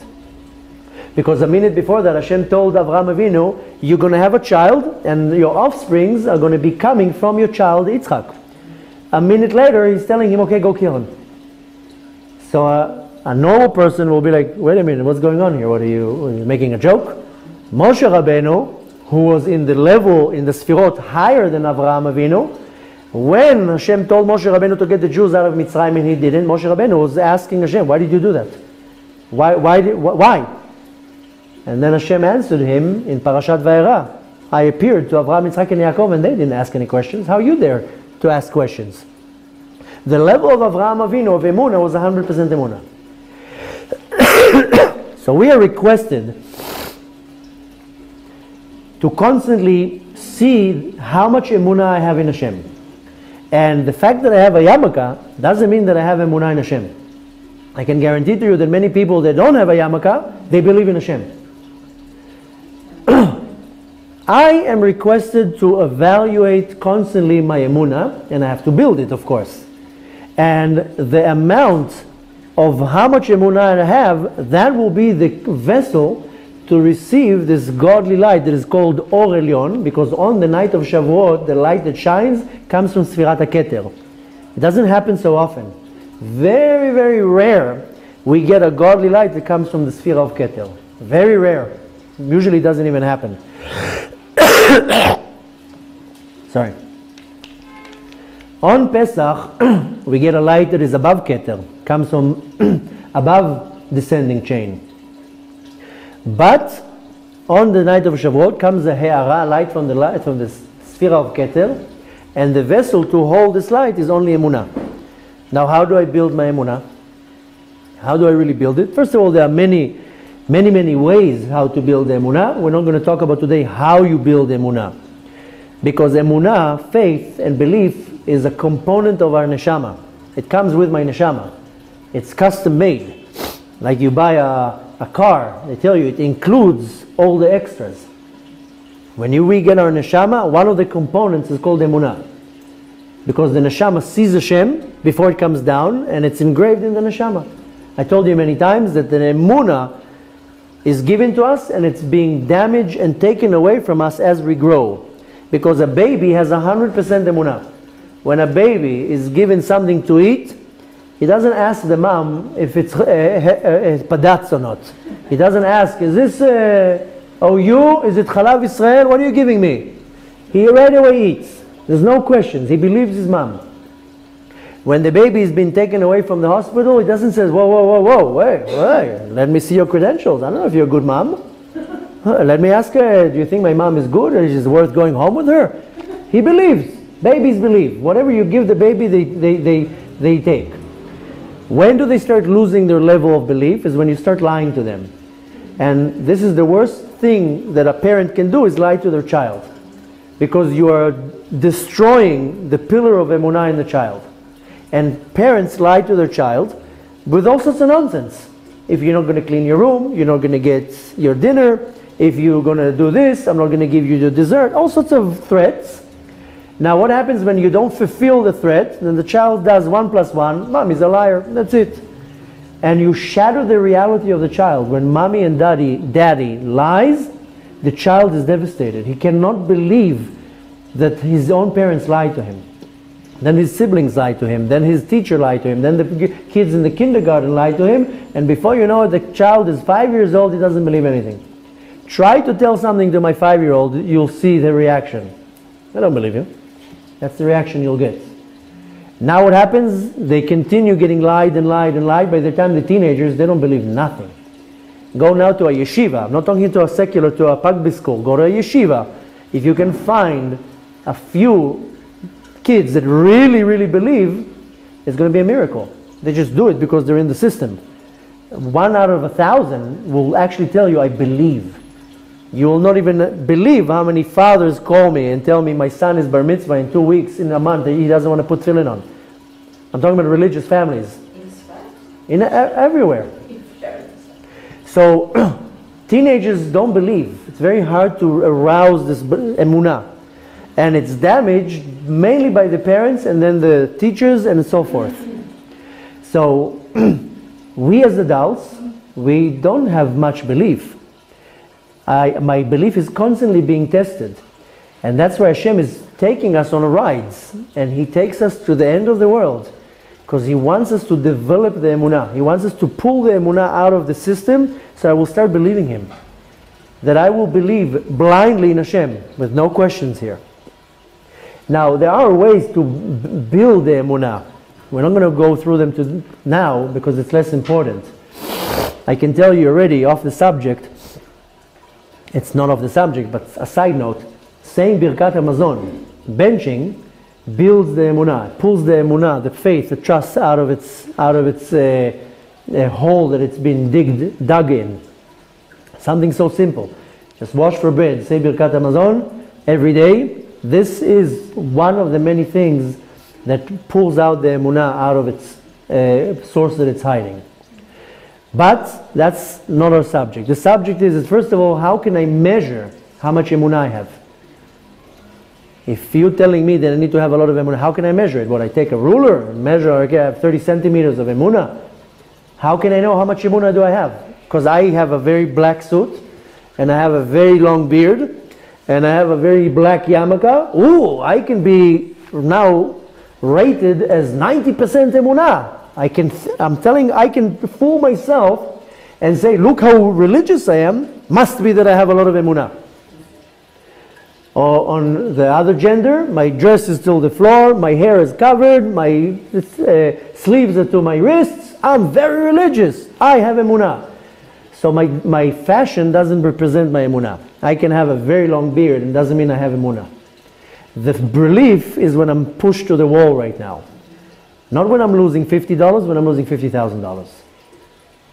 Because a minute before that, Hashem told Avraham Avinu, you're going to have a child, and your offsprings are going to be coming from your child, Yitzchak. A minute later, he's telling him, okay, go kill him. So a normal person will be like, wait a minute, what's going on here? Are you making a joke? Moshe Rabbeinu, who was in the level, in the Sfirot, higher than Avraham Avinu, when Hashem told Moshe Rabbeinu to get the Jews out of Mitzrayim and he didn't, Moshe Rabbeinu was asking Hashem, why did you do that? Why? And then Hashem answered him in Parashat Vayera, I appeared to Avraham, Yitzchak, and Yaakov, and they didn't ask any questions. How are you there to ask questions? The level of Avraham Avinu, of Emunah, was 100% Emunah. So we are requested to constantly see how much Emunah I have in Hashem. And the fact that I have a yarmulke doesn't mean that I have Emunah in Hashem. I can guarantee to you that many people that don't have a yarmulke, they believe in Hashem. I am requested to evaluate constantly my emunah, and I have to build it, of course. And the amount of how much emunah I have, that will be the vessel to receive this godly light that is called Or Elyon, because on the night of Shavuot, the light that shines comes from Sfirat HaKeter. It doesn't happen so often. Very, very rare we get a godly light that comes from the Sfira of Keter. Very rare. Usually doesn't even happen. Sorry. On Pesach, we get a light that is above Keter, comes from above descending chain. But on the night of Shavuot comes a He'ara, light from the Sfira of Keter, and the vessel to hold this light is only Emunah. Now, how do I build my Emunah? How do I really build it? First of all, there are many ways how to build Emunah. We're not going to talk about today how you build Emunah. Because Emunah, faith and belief, is a component of our neshama. It comes with my neshama. It's custom made. Like you buy a car, they tell you it includes all the extras. When we get our neshama, one of the components is called Emunah. Because the neshama sees Hashem before it comes down, and it's engraved in the neshama. I told you many times that the Emunah is given to us, and it's being damaged and taken away from us as we grow. Because a baby has 100% Emunah. When a baby is given something to eat, he doesn't ask the mom if it's padatz or not. He doesn't ask, is this OU? Is it Chalav Israel? What are you giving me? He right away eats. There's no questions. He believes his mom. When the baby has been taken away from the hospital, he doesn't say, whoa, wait, let me see your credentials. I don't know if you're a good mom. Let me ask her, do you think my mom is good or is it worth going home with her? He believes. Babies believe. Whatever you give the baby, they take. When do they start losing their level of belief? Is when you start lying to them. And this is the worst thing that a parent can do, is lie to their child. Because you are destroying the pillar of emunah in the child. And parents lie to their child with all sorts of nonsense. If you're not going to clean your room, you're not going to get your dinner. If you're going to do this, I'm not going to give you your dessert. All sorts of threats. Now what happens when you don't fulfill the threat? Then the child does 1 + 1. Mommy's a liar. That's it. And you shatter the reality of the child. When mommy and daddy lies, the child is devastated. He cannot believe that his own parents lied to him. Then his siblings lied to him. Then his teacher lied to him. Then the kids in the kindergarten lied to him. And before you know it, the child is 5 years old. He doesn't believe anything. Try to tell something to my 5-year-old. You'll see the reaction. I don't believe you. That's the reaction you'll get. Now what happens? They continue getting lied and lied and lied. By the time they're teenagers, they don't believe nothing. Go now to a yeshiva. I'm not talking to a secular, to a Pagbi school. Go to a yeshiva. If you can find a few kids that really, really believe, it's going to be a miracle. They just do it because they're in the system. 1 out of 1,000 will actually tell you, I believe. You will not even believe how many fathers call me and tell me my son is bar mitzvah in 2 weeks, in a month, he doesn't want to put tefillin on. I'm talking about religious families. Everywhere. So, teenagers don't believe. It's very hard to arouse this emunah. And it's damaged mainly by the parents and then the teachers and so forth. So, we as adults, we don't have much belief. My belief is constantly being tested. And that's why Hashem is taking us on rides. And He takes us to the end of the world. Because He wants us to develop the emunah. He wants us to pull the emunah out of the system, so I will start believing Him. That I will believe blindly in Hashem, with no questions here. Now, there are ways to build the emunah. We're not going to go through them now, because it's less important. I can tell you already, off the subject, it's not off the subject, but a side note, saying Birkat HaMazon, benching, builds the emunah, pulls the emunah, the faith, the trust out of its hole that it's been dug in. Something so simple. Just wash for bread, say Birkat HaMazon every day. This is one of the many things that pulls out the emunah out of its source that it's hiding. But that's not our subject. The subject is first of all, how can I measure how much emunah I have? If you're telling me that I need to have a lot of emunah, how can I measure it? What, I take a ruler and measure, okay, I have 30 centimeters of emunah. How can I know how much emunah do I have? Because I have a very black suit, and I have a very long beard, and I have a very black yarmulke. Ooh, I can be now rated as 90% emunah. I can fool myself and say, look how religious I am, must be that I have a lot of emunah. Or on the other gender, my dress is till the floor, my hair is covered, my sleeves are to my wrists, I'm very religious, I have emunah. So my fashion doesn't represent my emunah. I can have a very long beard and doesn't mean I have emunah. The belief is when I'm pushed to the wall right now. Not when I'm losing $50, when I'm losing $50,000.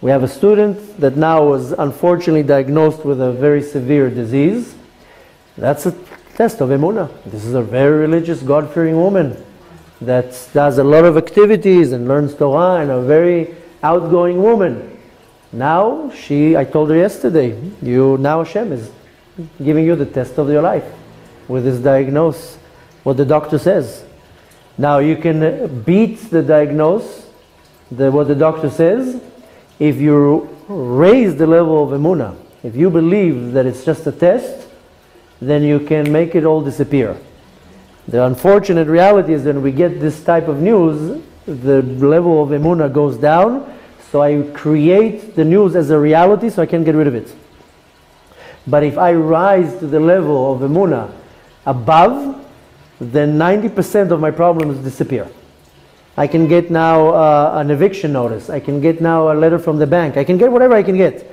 We have a student that now was unfortunately diagnosed with a very severe disease. That's a test of emunah. This is a very religious, God-fearing woman that does a lot of activities and learns Torah, and a very outgoing woman. Now I told her yesterday, now Hashem is giving you the test of your life with this diagnosis, what the doctor says. Now you can beat the diagnosis, what the doctor says, if you raise the level of emunah. If you believe that it's just a test, then you can make it all disappear. The unfortunate reality is when we get this type of news, the level of emunah goes down, so I create the news as a reality so I can get rid of it. But if I rise to the level of emunah above, then 90% of my problems disappear. I can get now an eviction notice. I can get now a letter from the bank. I can get whatever I can get.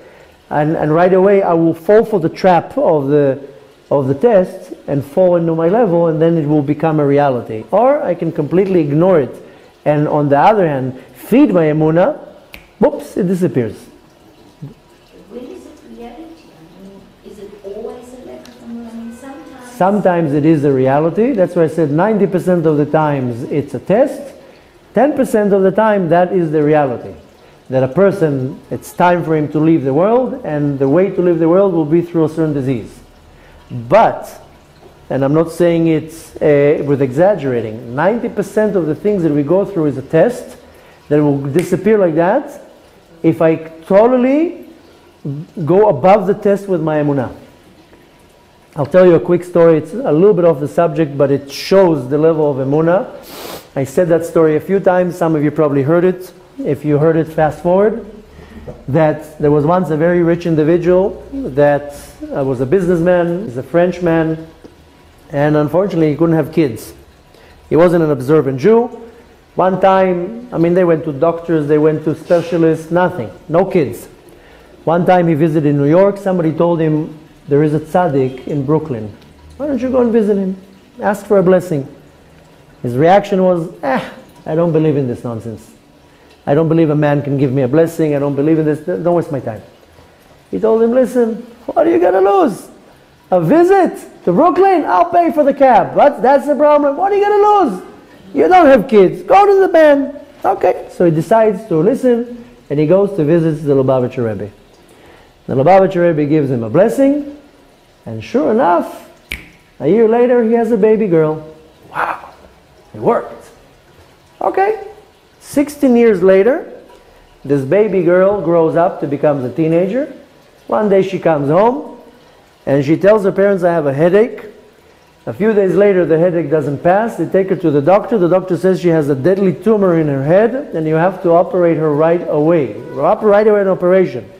And right away I will fall for the trap of the test and fall into my level, and then it will become a reality. Or I can completely ignore it, and on the other hand, feed my emunah, whoops, it disappears. When is it reality? I mean, is it always a lack of emunah? I mean, sometimes it is a reality. That's why I said 90% of the times it's a test. 10% of the time that is the reality. That a person, it's time for him to leave the world, and the way to leave the world will be through a certain disease. But, and I'm not saying it's with exaggerating, 90% of the things that we go through is a test that will disappear like that if I totally go above the test with my emunah. I'll tell you a quick story. It's a little bit off the subject, but it shows the level of emunah. I said that story a few times. Some of you probably heard it. If you heard it, fast forward. That there was once a very rich individual that was a businessman, he's a Frenchman, and unfortunately he couldn't have kids. He wasn't an observant Jew. One time, they went to doctors, they went to specialists, nothing, no kids. One time he visited New York, somebody told him, there is a tzaddik in Brooklyn. Why don't you go and visit him? Ask for a blessing. His reaction was, I don't believe in this nonsense. I don't believe a man can give me a blessing. I don't believe in this. Don't waste my time. He told him, listen, what are you going to lose? A visit to Brooklyn? I'll pay for the cab. But that's the problem. What are you going to lose? You don't have kids. Go to the band. Okay. So he decides to listen, and he goes to visit the Lubavitcher Rebbe. The Lubavitcher Rebbe gives him a blessing, and sure enough, a year later, he has a baby girl. Wow. It worked. Okay. 16 years later, this baby girl grows up to become a teenager. One day she comes home, and she tells her parents, I have a headache. A few days later, the headache doesn't pass. They take her to the doctor. The doctor says she has a deadly tumor in her head, and you have to operate her right away. Right away, an operation.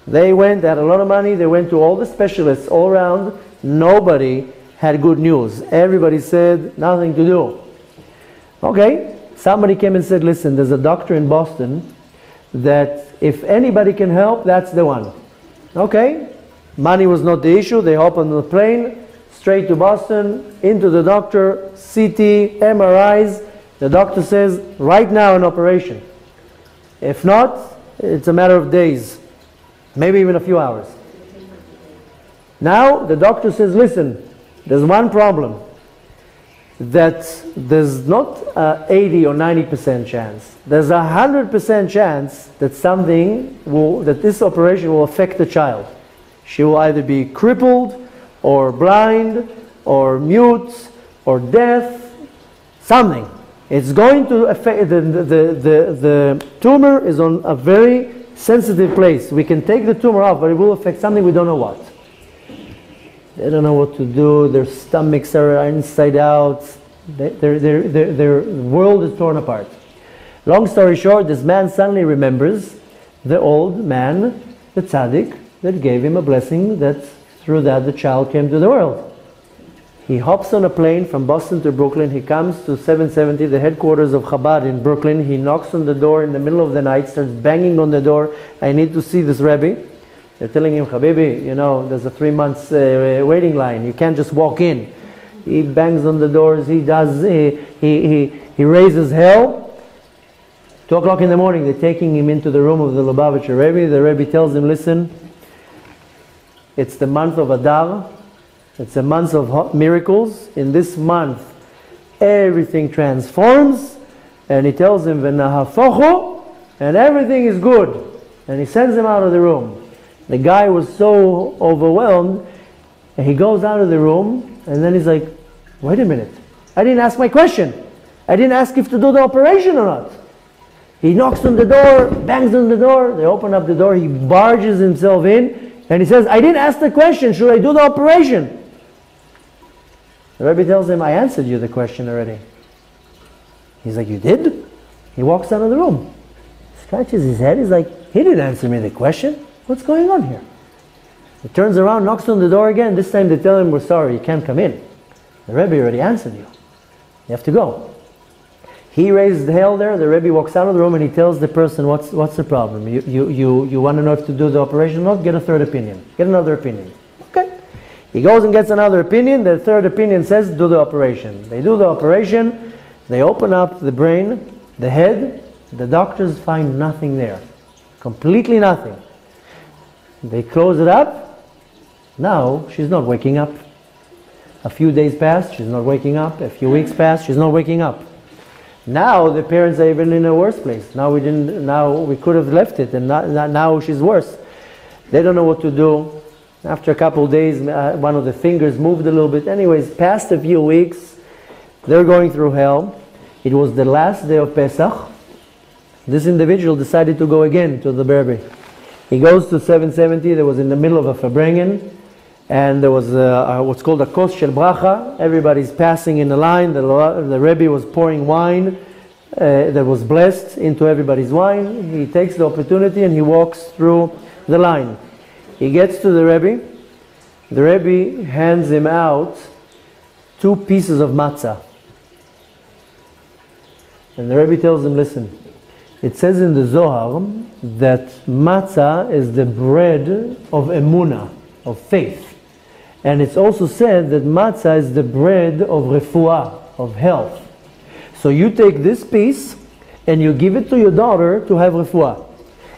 They went, they had a lot of money. They went to all the specialists all around. Nobody had good news. Everybody said, nothing to do. Okay, somebody came and said, listen, there's a doctor in Boston that if anybody can help, that's the one. Okay, money was not the issue. They hop on the plane, straight to Boston, into the doctor, CT, MRIs. The doctor says, right now an operation. If not, it's a matter of days, maybe even a few hours. Now the doctor says, listen, there's one problem, that there's not 80 or 90% chance. There's 100% chance that that this operation will affect the child. She will either be crippled, or blind, or mute, or deaf, something. It's going to affect, the tumor is on a very sensitive place. We can take the tumor off, but it will affect something, we don't know what. They don't know what to do, their stomachs are inside out, their world is torn apart. Long story short, this man suddenly remembers the old man, the tzaddik, that gave him a blessing that through that the child came to the world. He hops on a plane from Boston to Brooklyn. He comes to 770, the headquarters of Chabad in Brooklyn. He knocks on the door in the middle of the night, starts banging on the door. I need to see this Rabbi. They're telling him, Habibi, you know, there's a 3 months waiting line. You can't just walk in. He bangs on the doors. He raises hell. 2 o'clock in the morning, they're taking him into the room of the Lubavitcher Rebbe. The Rebbe tells him, listen, it's the month of Adar. It's a month of miracles. In this month, everything transforms. And he tells him, V'nahafochu, and everything is good. And he sends him out of the room. The guy was so overwhelmed, and he goes out of the room, and then he's like, wait a minute, I didn't ask my question. I didn't ask if to do the operation or not. He knocks on the door, bangs on the door, they open up the door, he barges himself in, and he says, I didn't ask the question, should I do the operation? The Rebbe tells him, I answered you the question already. He's like, you did? He walks out of the room, scratches his head, he's like, he didn't answer me the question. What's going on here? He turns around, knocks on the door again. This time they tell him, we're sorry, you can't come in. The Rebbe already answered you. You have to go. He raises the hell there. The Rebbe walks out of the room and he tells the person, what's the problem? You want to know if to do the operation or not? Get a third opinion. Get another opinion. Okay. He goes and gets another opinion. The third opinion says, do the operation. They do the operation. They open up the brain, the head. The doctors find nothing there. Completely nothing. They close it up. Now she's not waking up. A few days pass, she's not waking up. A few weeks pass, she's not waking up. Now the parents are even in a worse place. Now we could have left it, and now she's worse. They don't know what to do. After a couple of days, one of the fingers moved a little bit. Anyways, past a few weeks, they're going through hell. It was the last day of Pesach. This individual decided to go again to the Berbe. He goes to 770, there was in the middle of a Fabrengen, and there was what's called a Kos Shel Bracha. Everybody's passing in a line, the Rebbe was pouring wine that was blessed into everybody's wine. He takes the opportunity and he walks through the line. He gets to the Rebbe hands him out 2 pieces of matzah. And the Rebbe tells him, listen, it says in the Zohar that matzah is the bread of emunah, of faith. And it's also said that matzah is the bread of refuah, of health. So you take this piece and you give it to your daughter to have refuah.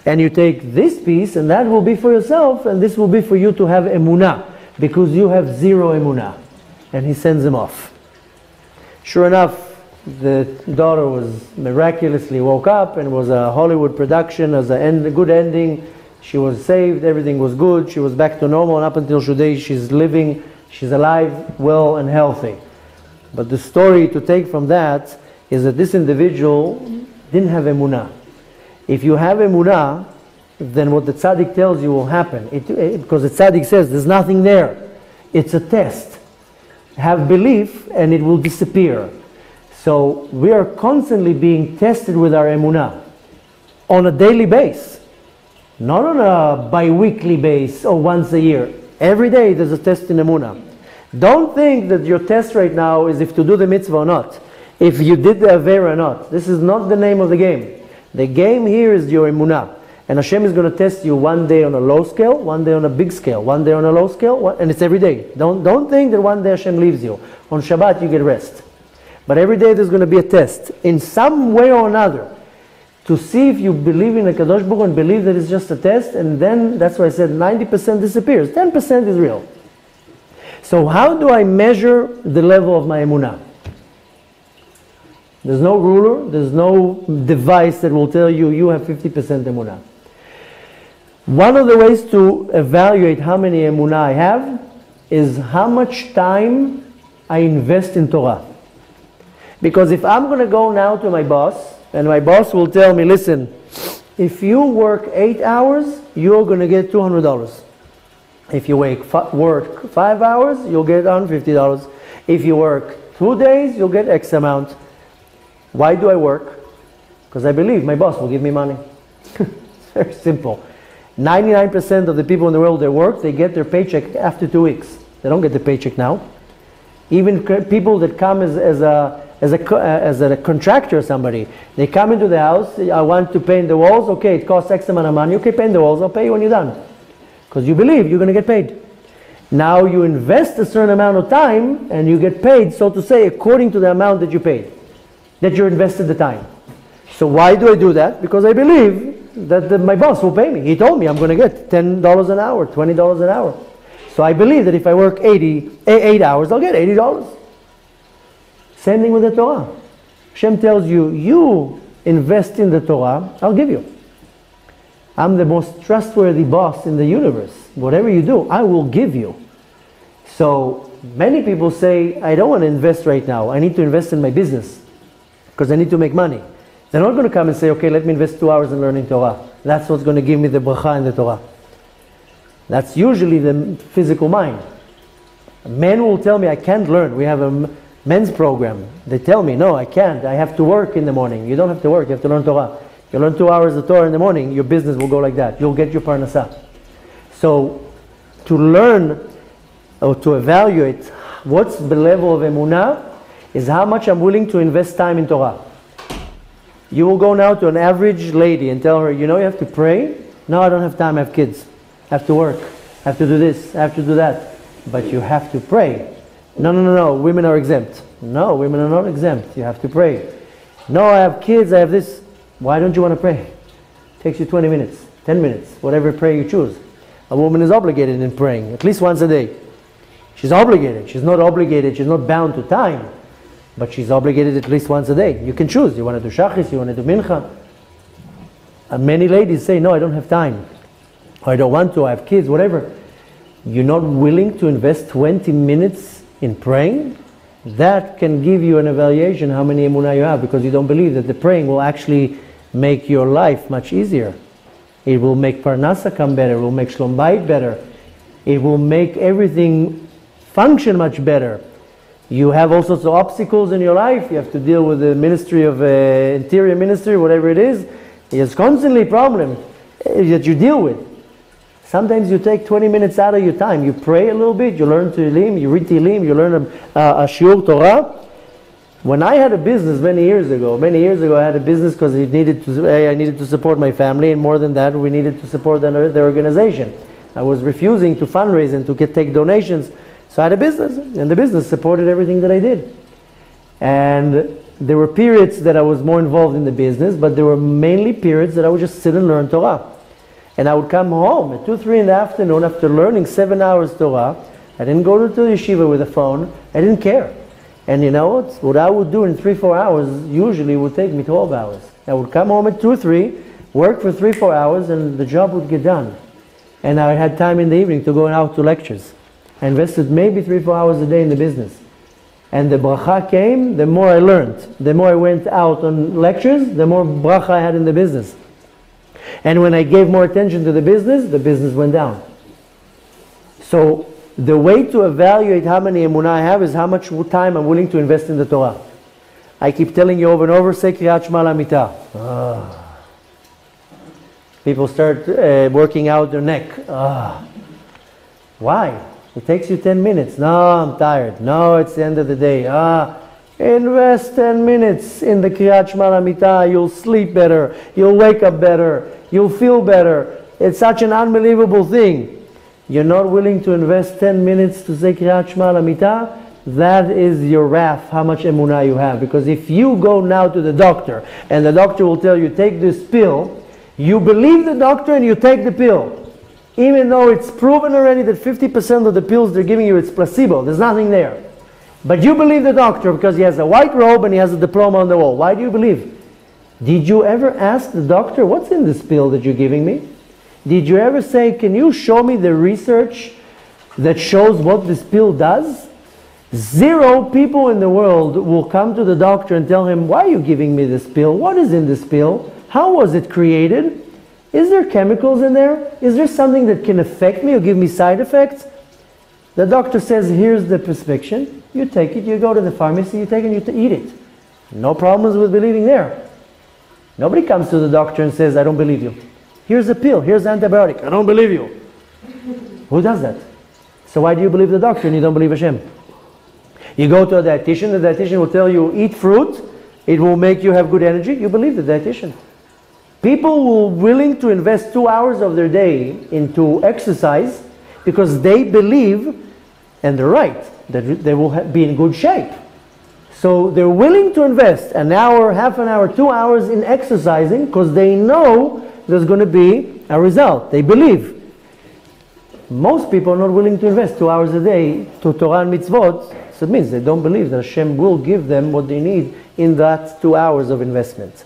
And you take this piece and that will be for yourself, and this will be for you to have emunah, because you have 0 emunah. And he sends him off. Sure enough, the daughter was miraculously woke up, and was a Hollywood production, as a good ending. She was saved, everything was good, she was back to normal, and up until today she's living, she's alive, well and healthy. But the story to take from that is that this individual didn't have emunah. If you have emunah, then what the tzaddik tells you will happen. Because the tzaddik says there's nothing there. It's a test. Have belief and it will disappear. So we are constantly being tested with our emunah on a daily basis, not on a bi-weekly basis or once a year. Every day there's a test in emunah. Don't think that your test right now is if to do the mitzvah or not, if you did the avera or not. This is not the name of the game. The game here is your emunah. And Hashem is going to test you one day on a low scale, one day on a big scale, one day on a low scale, and it's every day. Don't think that one day Hashem leaves you. On Shabbat you get rest. But every day there's going to be a test, in some way or another, to see if you believe in the Kadosh Baruch Hu and believe that it's just a test, and then, that's why I said 90% disappears, 10% is real. So how do I measure the level of my emunah? There's no ruler, there's no device that will tell you, you have 50% emunah. One of the ways to evaluate how many emunah I have is how much time I invest in Torah. Because if I'm going to go now to my boss, and my boss will tell me, listen, if you work 8 hours, you're going to get $200. If you work 5 hours, you'll get $150. If you work 2 days, you'll get X amount. Why do I work? Because I believe my boss will give me money. It's very simple. 99% of the people in the world that work, they get their paycheck after 2 weeks. They don't get the paycheck now. Even people that come as a contractor or somebody, they come into the house, I want to paint the walls, okay, it costs X amount of money, okay, paint the walls, I'll pay you when you're done. Because you believe you're going to get paid. Now you invest a certain amount of time and you get paid, so to say, according to the amount that you paid, that you invested the time. So why do I do that? Because I believe that my boss will pay me. He told me I'm going to get $10 an hour, $20 an hour. So I believe that if I work 8 hours, I'll get $80. Same thing with the Torah. Hashem tells you, you invest in the Torah, I'll give you. I'm the most trustworthy boss in the universe. Whatever you do, I will give you. So many people say, I don't want to invest right now. I need to invest in my business because I need to make money. They're not going to come and say, okay, let me invest 2 hours in learning Torah. That's what's going to give me the bracha in the Torah. That's usually the physical mind. Men will tell me, I can't learn. We have a men's program. They tell me, no, I can't. I have to work in the morning. You don't have to work. You have to learn Torah. If you learn 2 hours of Torah in the morning, your business will go like that. You'll get your parnasah. So to learn or to evaluate what's the level of emunah is how much I'm willing to invest time in Torah. You will go now to an average lady and tell her, you know, you have to pray. No, I don't have time. I have kids. I have to work. I have to do this. I have to do that. But you have to pray. No. Women are exempt. No, women are not exempt. You have to pray. No, I have kids. I have this. Why don't you want to pray? It takes you 20 minutes, 10 minutes, whatever prayer you choose. A woman is obligated in praying at least once a day. She's obligated. She's not obligated. She's not bound to time. But she's obligated at least once a day. You can choose. You want to do shachis, you want to do mincha. And many ladies say, no, I don't have time. Or I don't want to, I have kids, whatever. You're not willing to invest 20 minutes in praying? That can give you an evaluation how many emunah you have, because you don't believe that the praying will actually make your life much easier. It will make parnasa come better. It will make shlom bayit better. It will make everything function much better. You have all sorts of obstacles in your life. You have to deal with the Ministry of Interior Ministry, whatever it is. There's constantly problems that you deal with. Sometimes you take 20 minutes out of your time. You pray a little bit, you learn Tehillim, you read Tehillim, you learn a shiur Torah. When I had a business many years ago I had a business because I needed to support my family, and more than that, we needed to support the organization. I was refusing to fundraise and to take donations. So I had a business, and the business supported everything that I did. And there were periods that I was more involved in the business, but there were mainly periods that I would just sit and learn Torah. And I would come home at 2, 3 in the afternoon after learning 7 hours Torah. I didn't go to the yeshiva with a phone. I didn't care. And you know what I would do in 3, 4 hours usually would take me 12 hours. I would come home at 2, 3, work for 3, 4 hours, and the job would get done. And I had time in the evening to go out to lectures. I invested maybe 3, 4 hours a day in the business. And the bracha came, the more I learned. The more I went out on lectures, the more bracha I had in the business. And when I gave more attention to the business went down. So the way to evaluate how many emunah I have is how much time I'm willing to invest in the Torah. I keep telling you over and over, say Kriyat Shema Lamitah. People start working out their neck. Why? It takes you 10 minutes. No, I'm tired. No, it's the end of the day. Invest 10 minutes in the Kriyat Shema Lamitah. You'll sleep better. You'll wake up better. You'll feel better. It's such an unbelievable thing. You're not willing to invest 10 minutes to say Kriyat Shema Lamitah? That is your wrath, how much emunah you have. Because if you go now to the doctor, and the doctor will tell you, take this pill, you believe the doctor and you take the pill. Even though it's proven already that 50% of the pills they're giving you, it's placebo. There's nothing there. But you believe the doctor because he has a white robe and he has a diploma on the wall. Why do you believe? Did you ever ask the doctor, what's in this pill that you're giving me? Did you ever say, can you show me the research that shows what this pill does? 0 people in the world will come to the doctor and tell him, why are you giving me this pill? What is in this pill? How was it created? Is there chemicals in there? Is there something that can affect me or give me side effects? The doctor says, here's the prescription. You take it, you go to the pharmacy, you take it, you eat it. No problems with believing there. Nobody comes to the doctor and says, I don't believe you. Here's a pill, here's an antibiotic. I don't believe you. Who does that? So why do you believe the doctor and you don't believe Hashem? You go to a dietitian, the dietitian will tell you, eat fruit, it will make you have good energy. You believe the dietitian. People will willing to invest 2 hours of their day into exercise because they believe, and they're right, that they will be in good shape. So they're willing to invest an hour, half an hour, 2 hours in exercising because they know there's going to be a result. They believe. Most people are not willing to invest 2 hours a day to Torah and mitzvot. So it means they don't believe that Hashem will give them what they need in that 2 hours of investment.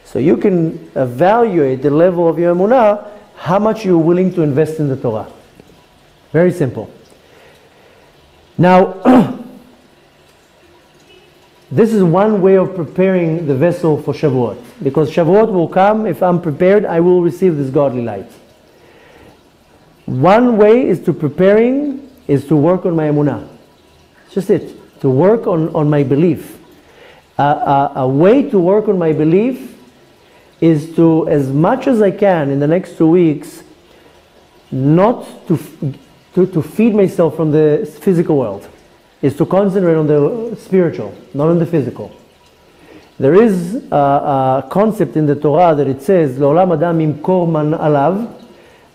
So you can evaluate the level of your emunah, how much you're willing to invest in the Torah. Very simple. Now, this is one way of preparing the vessel for Shavuot. Because Shavuot will come, if I'm prepared, I will receive this godly light. One way is to preparing, is to work on my emunah. It's just it, to work on my belief. A way to work on my belief is to, as much as I can in the next 2 weeks, not to feed myself from the physical world, is to concentrate on the spiritual, not on the physical. There is a concept in the Torah that it says, "Le'olam adam yimkor man alav."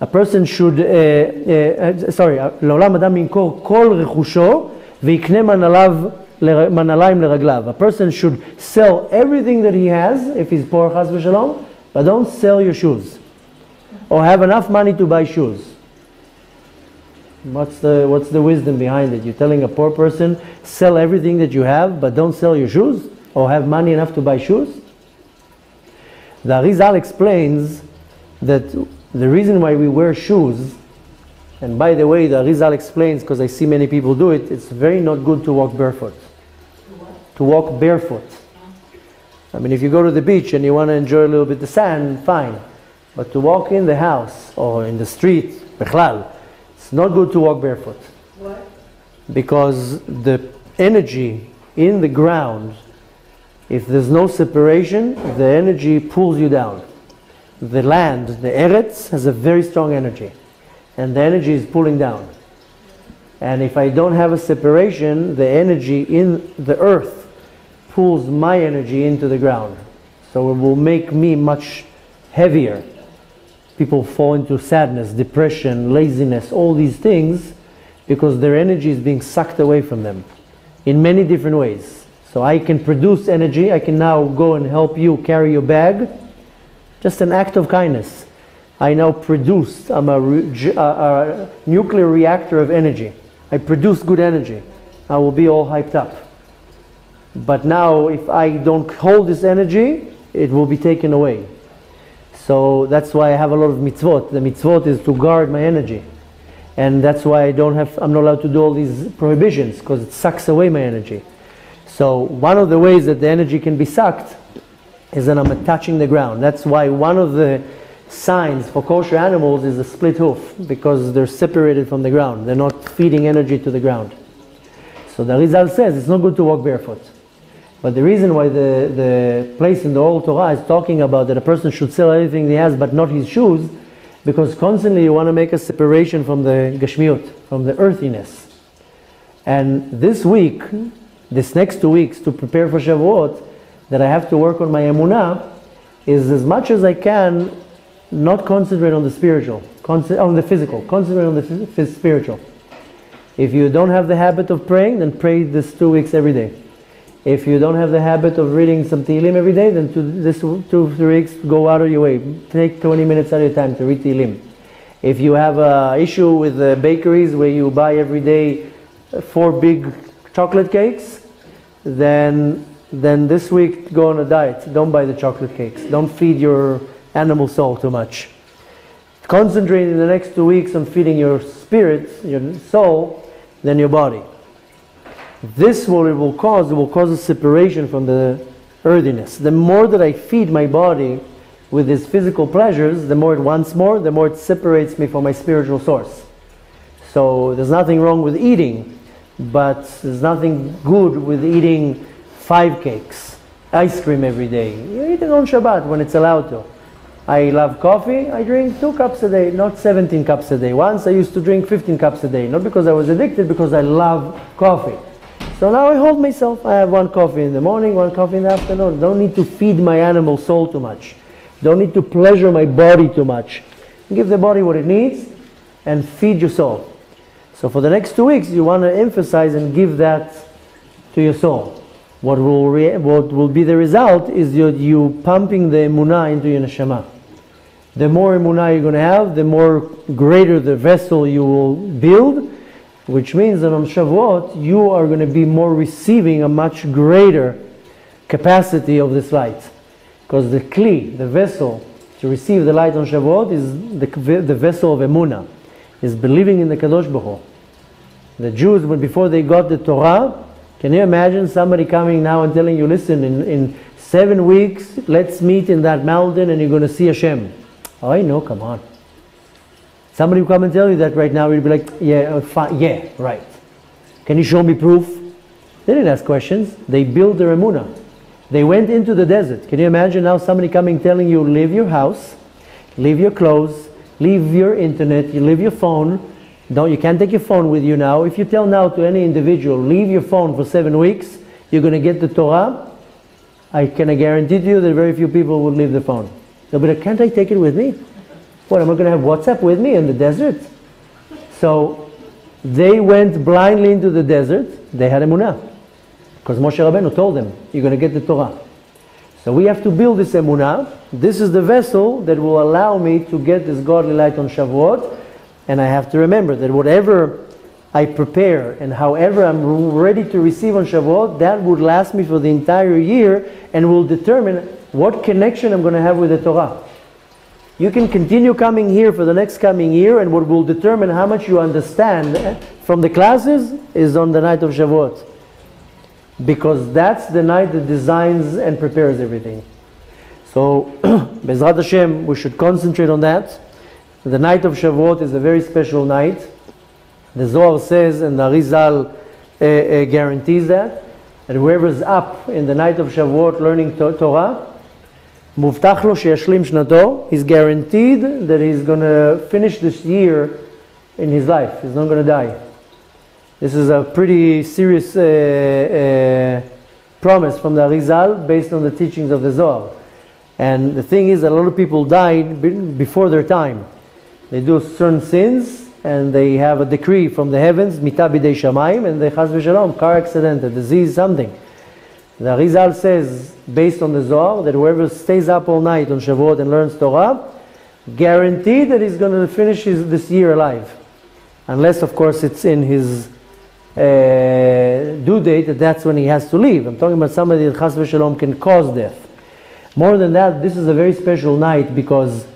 A person should, "Le'olam adam yimkor kol rechusho ve'ikne man alav manalayim leraglav." A person should sell everything that he has, if he's poor, chas v'shalom, but don't sell your shoes, or have enough money to buy shoes. What's the wisdom behind it? You're telling a poor person, sell everything that you have, but don't sell your shoes, or have money enough to buy shoes? The Arizal explains that the reason why we wear shoes, and by the way, the Arizal explains, because I see many people do it, it's very not good to walk barefoot. To walk barefoot. I mean, if you go to the beach and you want to enjoy a little bit of the sand, fine. But to walk in the house or in the street, bechlal, it's not good to walk barefoot. What? Because the energy in the ground, if there's no separation, the energy pulls you down. The land, the eretz, has a very strong energy. And the energy is pulling down. And if I don't have a separation, the energy in the earth pulls my energy into the ground. So it will make me much heavier. People fall into sadness, depression, laziness, all these things, because their energy is being sucked away from them in many different ways. So I can produce energy. I can now go and help you carry your bag. Just an act of kindness. I now produce, I'm a nuclear reactor of energy. I produce good energy. I will be all hyped up. But now if I don't hold this energy, it will be taken away. So that's why I have a lot of mitzvot. The mitzvot is to guard my energy. And that's why I'm not allowed to do all these prohibitions, because it sucks away my energy. So one of the ways that the energy can be sucked is that I'm touching the ground. That's why one of the signs for kosher animals is a split hoof, because they're separated from the ground. They're not feeding energy to the ground. So the Arizal says it's not good to walk barefoot. But the reason why the place in the Oral Torah is talking about that a person should sell everything he has but not his shoes, because constantly you want to make a separation from the Gashmiut, from the earthiness. And this week, this next 2 weeks to prepare for Shavuot, that I have to work on my emunah, is as much as I can not concentrate on the spiritual, on the physical, concentrate on the spiritual. If you don't have the habit of praying, then pray this 2 weeks every day. If you don't have the habit of reading some Tehillim every day, then this 2-3 weeks, go out of your way. Take 20 minutes out of your time to read Tehillim. If you have an issue with the bakeries where you buy every day 4 big chocolate cakes, then this week go on a diet. Don't buy the chocolate cakes. Don't feed your animal soul too much. Concentrate in the next 2 weeks on feeding your spirit, your soul, then your body. This will cause a separation from the earthiness. The more that I feed my body with these physical pleasures, the more it wants more, the more it separates me from my spiritual source. So there's nothing wrong with eating, but there's nothing good with eating 5 cakes, ice cream every day. You eat it on Shabbat when it's allowed to. I love coffee. I drink 2 cups a day, not 17 cups a day. Once I used to drink 15 cups a day, not because I was addicted, because I love coffee. So now I hold myself. I have 1 coffee in the morning, 1 coffee in the afternoon. Don't need to feed my animal soul too much. Don't need to pleasure my body too much. Give the body what it needs and feed your soul. So for the next 2 weeks, you want to emphasize and give that to your soul. What will be the result is you pumping the emunah into your neshama. The more emunah you're going to have, the more greater the vessel you will build, which means that on Shavuot, you are going to be more receiving a much greater capacity of this light. Because the kli, the vessel to receive the light on Shavuot, is the vessel of emunah, is believing in the Kadosh Baruch Hu. The Jews, before they got the Torah, can you imagine somebody coming now and telling you, listen, in 7 weeks, let's meet in that mountain and you're going to see Hashem. Oh, I know, come on. Somebody will come and tell you that right now, you'll be like, yeah, fine, yeah, right. Can you show me proof? They didn't ask questions. They built their emunah. They went into the desert. Can you imagine now somebody coming telling you, leave your house, leave your clothes, leave your internet, you leave your phone. You can't take your phone with you now. If you tell now to any individual, leave your phone for 7 weeks, you're going to get the Torah, I guarantee to you that very few people will leave the phone. They'll be like, can't I take it with me? What, am I going to have WhatsApp with me in the desert? So they went blindly into the desert. They had emunah. Because Moshe Rabbeinu told them, you're going to get the Torah. So we have to build this emunah. This is the vessel that will allow me to get this godly light on Shavuot. And I have to remember that whatever I prepare and however I'm ready to receive on Shavuot, that would last me for the entire year and will determine what connection I'm going to have with the Torah. You can continue coming here for the next coming year, and what will determine how much you understand from the classes is on the night of Shavuot. Because that's the night that designs and prepares everything. So, Bezrat Hashem, we should concentrate on that. The night of Shavuot is a very special night. The Zohar says, and the Arizal guarantees that whoever's up in the night of Shavuot learning Torah, Muftach lo sheyashlim shnato, he's guaranteed that he's going to finish this year in his life. He's not going to die. This is a pretty serious promise from the Arizal based on the teachings of the Zohar. And the thing is that a lot of people died before their time. They do certain sins and they have a decree from the heavens, mita bidei shamayim, and they chas v'shalom, car accident, a disease, something. The Arizal says, based on the Zohar, that whoever stays up all night on Shavuot and learns Torah, guaranteed that he's going to finish this year alive. Unless, of course, it's in his due date, that's when he has to leave. I'm talking about somebody that chas v'shalom can cause death. More than that, this is a very special night because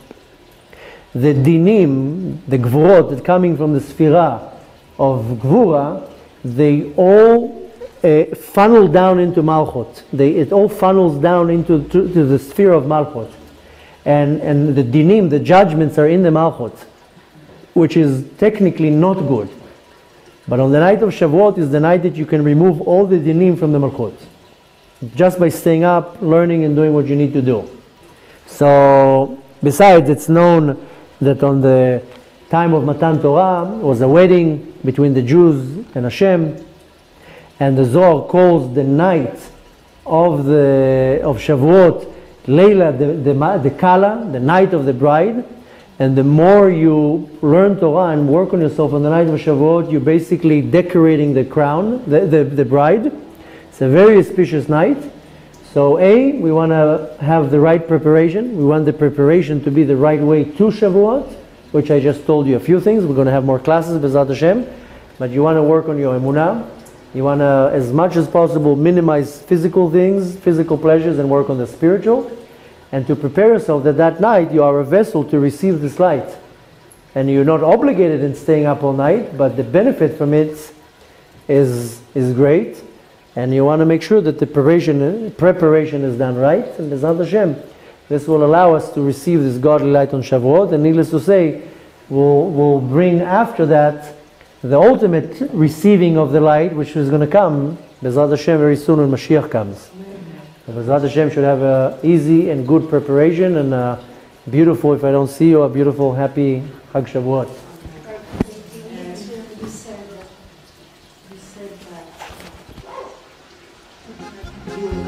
the dinim, the gvurot that coming from the sphira of gvura, they all funnel down into malchut. It all funnels down into the sphere of malchut. and the dinim, the judgments are in the Malchut, which is technically not good. But on the night of Shavuot is the night that you can remove all the dinim from the Malchut, just by staying up, learning and doing what you need to do. So, besides, it's known that on the time of Matan Torah was a wedding between the Jews and Hashem, and the Zohar calls the night of Shavuot Leila, the Kala, the night of the bride. And the more you learn Torah and work on yourself on the night of Shavuot, you're basically decorating the crown, the bride. It's a very auspicious night. So we want to have the right preparation. We want the preparation to be the right way to Shavuot, which I just told you a few things. We're going to have more classes, B'ezrat Hashem. But you want to work on your emunah. You want to, as much as possible, minimize physical things, physical pleasures, and work on the spiritual. And to prepare yourself that night you are a vessel to receive this light. And you're not obligated in staying up all night, but the benefit from it is great. And you want to make sure that the preparation is done right. And B'ezrat Hashem, this will allow us to receive this godly light on Shavuot. And needless to say, will bring after that the ultimate receiving of the light, which is going to come, B'ezrat Hashem, very soon when Mashiach comes. B'ezrat Hashem should have a easy and good preparation, and a beautiful, if I don't see you, a beautiful, happy Chag Shavuot. You said that you